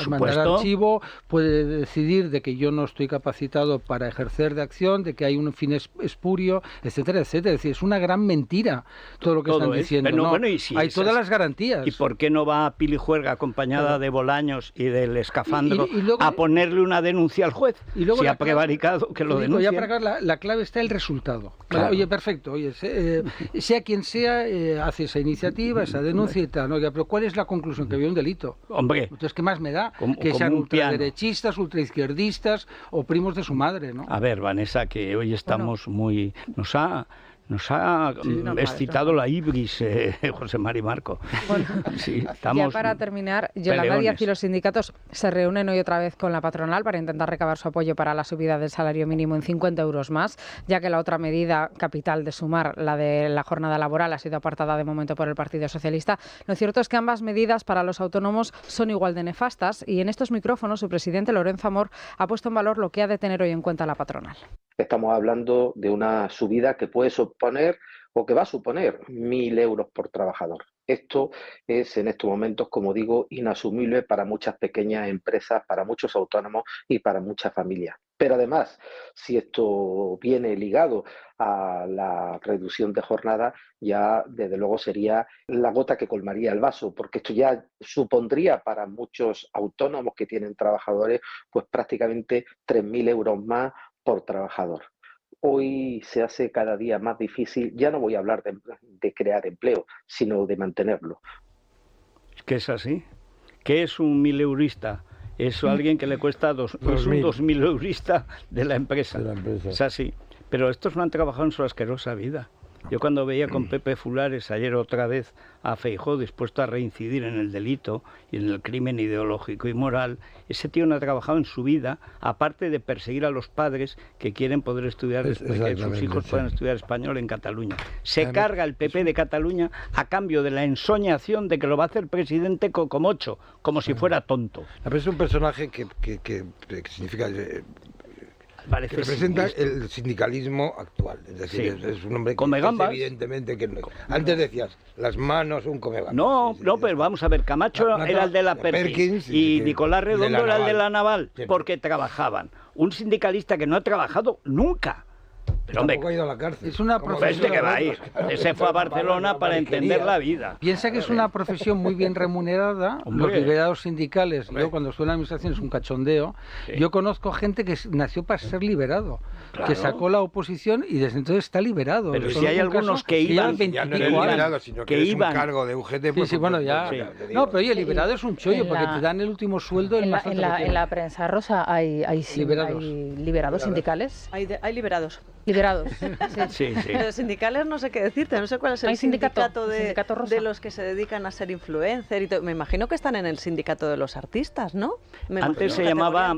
mandar archivo, puede decidir de que yo no estoy capacitado para ejercer de acción, de que hay un fin espurio, etcétera, etcétera. Es decir, es una gran mentira todo lo que están diciendo.
Pero,
¿no?
Bueno, y si
hay todas las garantías.
¿Y por qué no va Pili Juerga acompañada de Bolaños y del escafandro luego, a ponerle una denuncia al juez?
Y luego
si ha prevaricado, que lo denuncie.
Ya para acá la clave está el resultado.
Claro.
Oye, perfecto, oye, sea quien sea, hace esa iniciativa, esa denuncia y tal, ¿no? Oiga, pero ¿cuál es la conclusión? Que había un delito.
Hombre.
Entonces, ¿qué más me da? Que sean ultraderechistas, ultraizquierdistas o primos de su madre, ¿no?
A ver, Vanessa, que hoy estamos muy... Nos ha excitado la ibris, José Mari Marco.
Bueno,
sí,
ya para terminar, Yolanda Díaz y los sindicatos se reúnen hoy otra vez con la patronal para intentar recabar su apoyo para la subida del salario mínimo en 50 euros más, ya que la otra medida capital de Sumar, la de la jornada laboral, ha sido apartada de momento por el Partido Socialista. Lo cierto es que ambas medidas para los autónomos son igual de nefastas y en estos micrófonos su presidente, Lorenzo Amor, ha puesto en valor lo que ha de tener hoy en cuenta la patronal.
Estamos hablando de una subida que puede suponer o que va a suponer 1.000 euros por trabajador. Esto es en estos momentos, como digo, inasumible para muchas pequeñas empresas, para muchos autónomos y para muchas familias. Pero además, si esto viene ligado a la reducción de jornada, ya desde luego sería la gota que colmaría el vaso, porque esto ya supondría para muchos autónomos que tienen trabajadores, pues prácticamente 3.000 euros más por trabajador. Hoy se hace cada día más difícil, ya no voy a hablar de crear empleo, sino de mantenerlo.
¿Qué es así? ¿Qué es un 1.000eurista? Es alguien que le cuesta es un 2.000 eurista de la empresa. Es así. Pero estos no han trabajado en su asquerosa vida. Yo cuando veía con Pepe Fulares ayer otra vez a Feijóo dispuesto a reincidir en el delito y en el crimen ideológico y moral, ese tío no ha trabajado en su vida, aparte de perseguir a los padres que quieren poder estudiar, que sus hijos puedan estudiar español en Cataluña. Se carga el PP de Cataluña a cambio de la ensoñación de que lo va a hacer presidente Cocomocho, como si fuera tonto.
Es un personaje que significa... que representa el sindicalismo actual, es decir, es un hombre que evidentemente que antes decías las manos un comegambas.
No, pero vamos a ver, Camacho era el de la Perkins y Nicolás Redondo era el de la Naval, porque trabajaban. un sindicalista que no ha trabajado nunca. Pero hombre,
ha ido a la cárcel.
Es una profesión
que va a ir. Ese fue a Barcelona para entender la vida.
Piensa que es una profesión muy bien remunerada. Los liberados sindicales, yo cuando estuve en la administración es un cachondeo. Sí. Yo conozco gente que nació para ser liberado, que sacó la oposición y desde entonces está liberado.
Pero si hay algunos que iban,
ya no eres liberado, sino que eres un cargo de UGT.
Sí, bueno, ya. No, pero oye, liberado es un chollo porque te dan el último sueldo.
En la prensa rosa hay liberados sindicales.
Hay liberados.
Liberados.
Sí. Pero sindicales no sé qué decirte, no sé cuál es el sindicato de los que se dedican a ser influencer y todo. Me imagino que están en el sindicato de los artistas, ¿no?
Antes se llamaba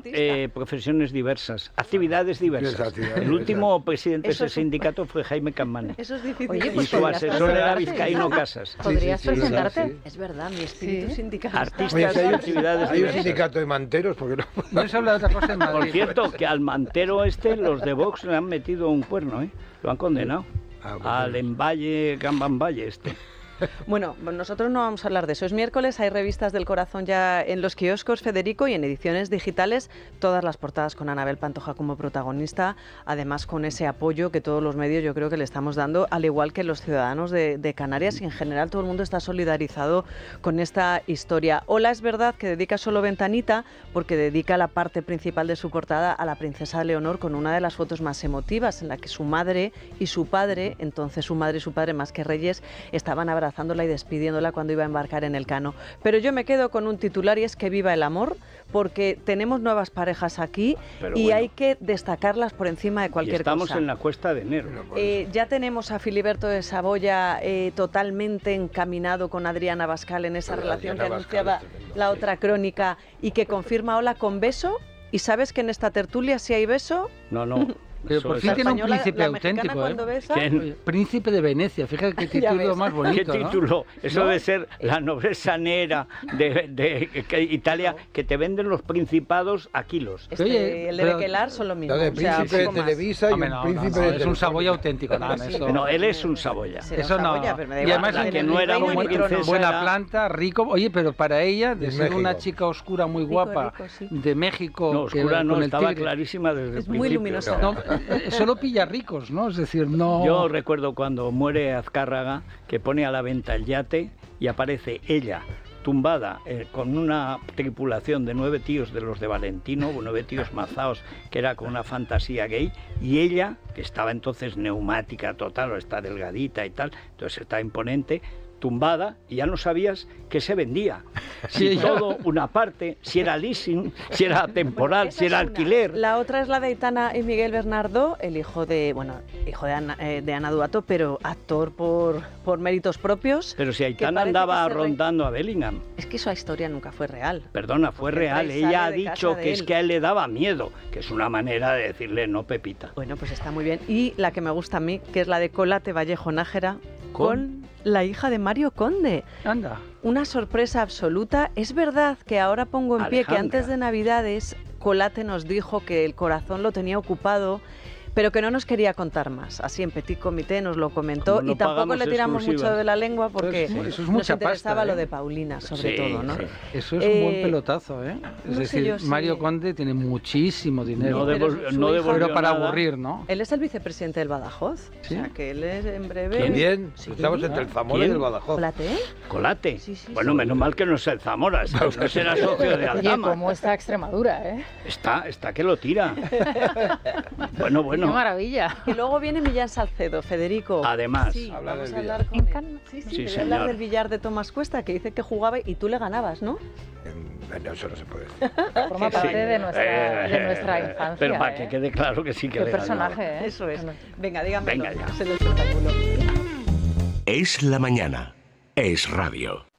profesiones diversas, actividades diversas. El último presidente de ese sindicato fue Jaime Campmany.
Eso es difícil.
Oye,
y su asesor era Vizcaíno Casas.
¿Podrías presentarte?
Es verdad, mi espíritu sindical.
Artistas y actividades diversas.
Hay un sindicato de manteros, porque
no se habla de otra cosa en Madrid.
Por cierto, que al mantero los de Vox le han metido un cuerno, lo han condenado al Emballe, Gambamballe
Bueno, nosotros no vamos a hablar de eso. Es miércoles, hay revistas del corazón ya en los kioscos, Federico, y en ediciones digitales, todas las portadas con Anabel Pantoja como protagonista, además con ese apoyo que todos los medios yo creo que le estamos dando, al igual que los ciudadanos de Canarias, y en general todo el mundo está solidarizado con esta historia. Hola, es verdad que dedica solo ventanita, porque dedica la parte principal de su portada a la princesa Leonor, con una de las fotos más emotivas, en la que su madre y su padre, entonces su madre y su padre más que reyes, estaban abrazándola y despidiéndola cuando iba a embarcar en el Cano. Pero yo me quedo con un titular y es que viva el amor, porque tenemos nuevas parejas aquí hay que destacarlas por encima de cualquier cosa.
Estamos en la cuesta de enero.
Ya tenemos a Filiberto de Saboya totalmente encaminado con Adriana Bascal en esa relación que anunciaba la otra crónica y que confirma Hola con beso. ¿Y sabes que en esta tertulia si hay beso?
No.
Pero por fin tiene un príncipe auténtico, Príncipe de Venecia, fíjate qué título más bonito.
¿Qué título?
¿No?
Eso de ser la nobleza nera de Italia, que te venden los principados a kilos.
El de Bequelar son lo mismo.
Lo de príncipe de Televisa y un príncipe de
es un Saboya auténtico.
No, él es un Saboya.
Eso no. Y además
que no era muy princesa.
Buena planta, rico. Oye, pero para ella, de ser una chica oscura muy guapa de México...
No, oscura no, estaba clarísima desde el principio.
Es muy luminosa.
Solo pilla ricos, ¿no? Es decir, no...
Yo recuerdo cuando muere Azcárraga, que pone a la venta el yate y aparece ella tumbada con una tripulación de 9 tíos de los de Valentino, 9 tíos mazaos, que era con una fantasía gay, y ella, que estaba entonces neumática total, o está delgadita y tal, entonces está imponente, tumbada, y ya no sabías qué se vendía. Si todo, una parte, si era leasing, si era temporal, si era alquiler.
La otra es la de Aitana y Miguel Bernardo, el hijo de Ana Duato, pero actor por méritos propios.
Pero si Aitana andaba rondando a Bellingham.
Es que esa historia nunca fue real.
Perdona, fue real. Ella ha dicho que es que a él le daba miedo, que es una manera de decirle no, Pepita.
Bueno, pues está muy bien. Y la que me gusta a mí, que es la de Colate Vallejo Nájera, con la hija de Mario Conde.
Anda.
Una sorpresa absoluta. Es verdad que ahora pongo en pie que antes de Navidades Colate nos dijo que el corazón lo tenía ocupado, pero que no nos quería contar más. Así en petit comité nos lo comentó y tampoco le tiramos mucho de la lengua porque
eso es
nos interesaba lo de Paulina, sobre todo, ¿no?
Sí. Eso es un buen pelotazo, Es decir, Mario Conde tiene muchísimo dinero.
No devolvió
para
nada.
aburrir, ¿no?
Él es el vicepresidente del Badajoz. ¿Sí? O sea, que él es en breve...
¿Quién? Bien, estamos entre el Zamora y el Badajoz.
¿Colate?
¿Colate? Sí, bueno, menos mal que no es el Zamora, no será socio de Aldama.
Oye, ¿cómo está Extremadura,
Está que lo tira. Bueno.
Qué maravilla.
Y luego viene Millán Salcedo, Federico.
Además.
Sí, vamos a hablar con él. Sí, hablar del billar de Tomás Cuesta, que dice que jugaba y tú le ganabas, ¿no?
No, eso no se puede.
Forma parte de nuestra infancia.
Pero para que quede claro que sí que
Qué
le
personaje,
ganaba.
Eso es. Venga, dígame.
Venga ya.
Es el espectáculo.
Es la mañana. Es radio.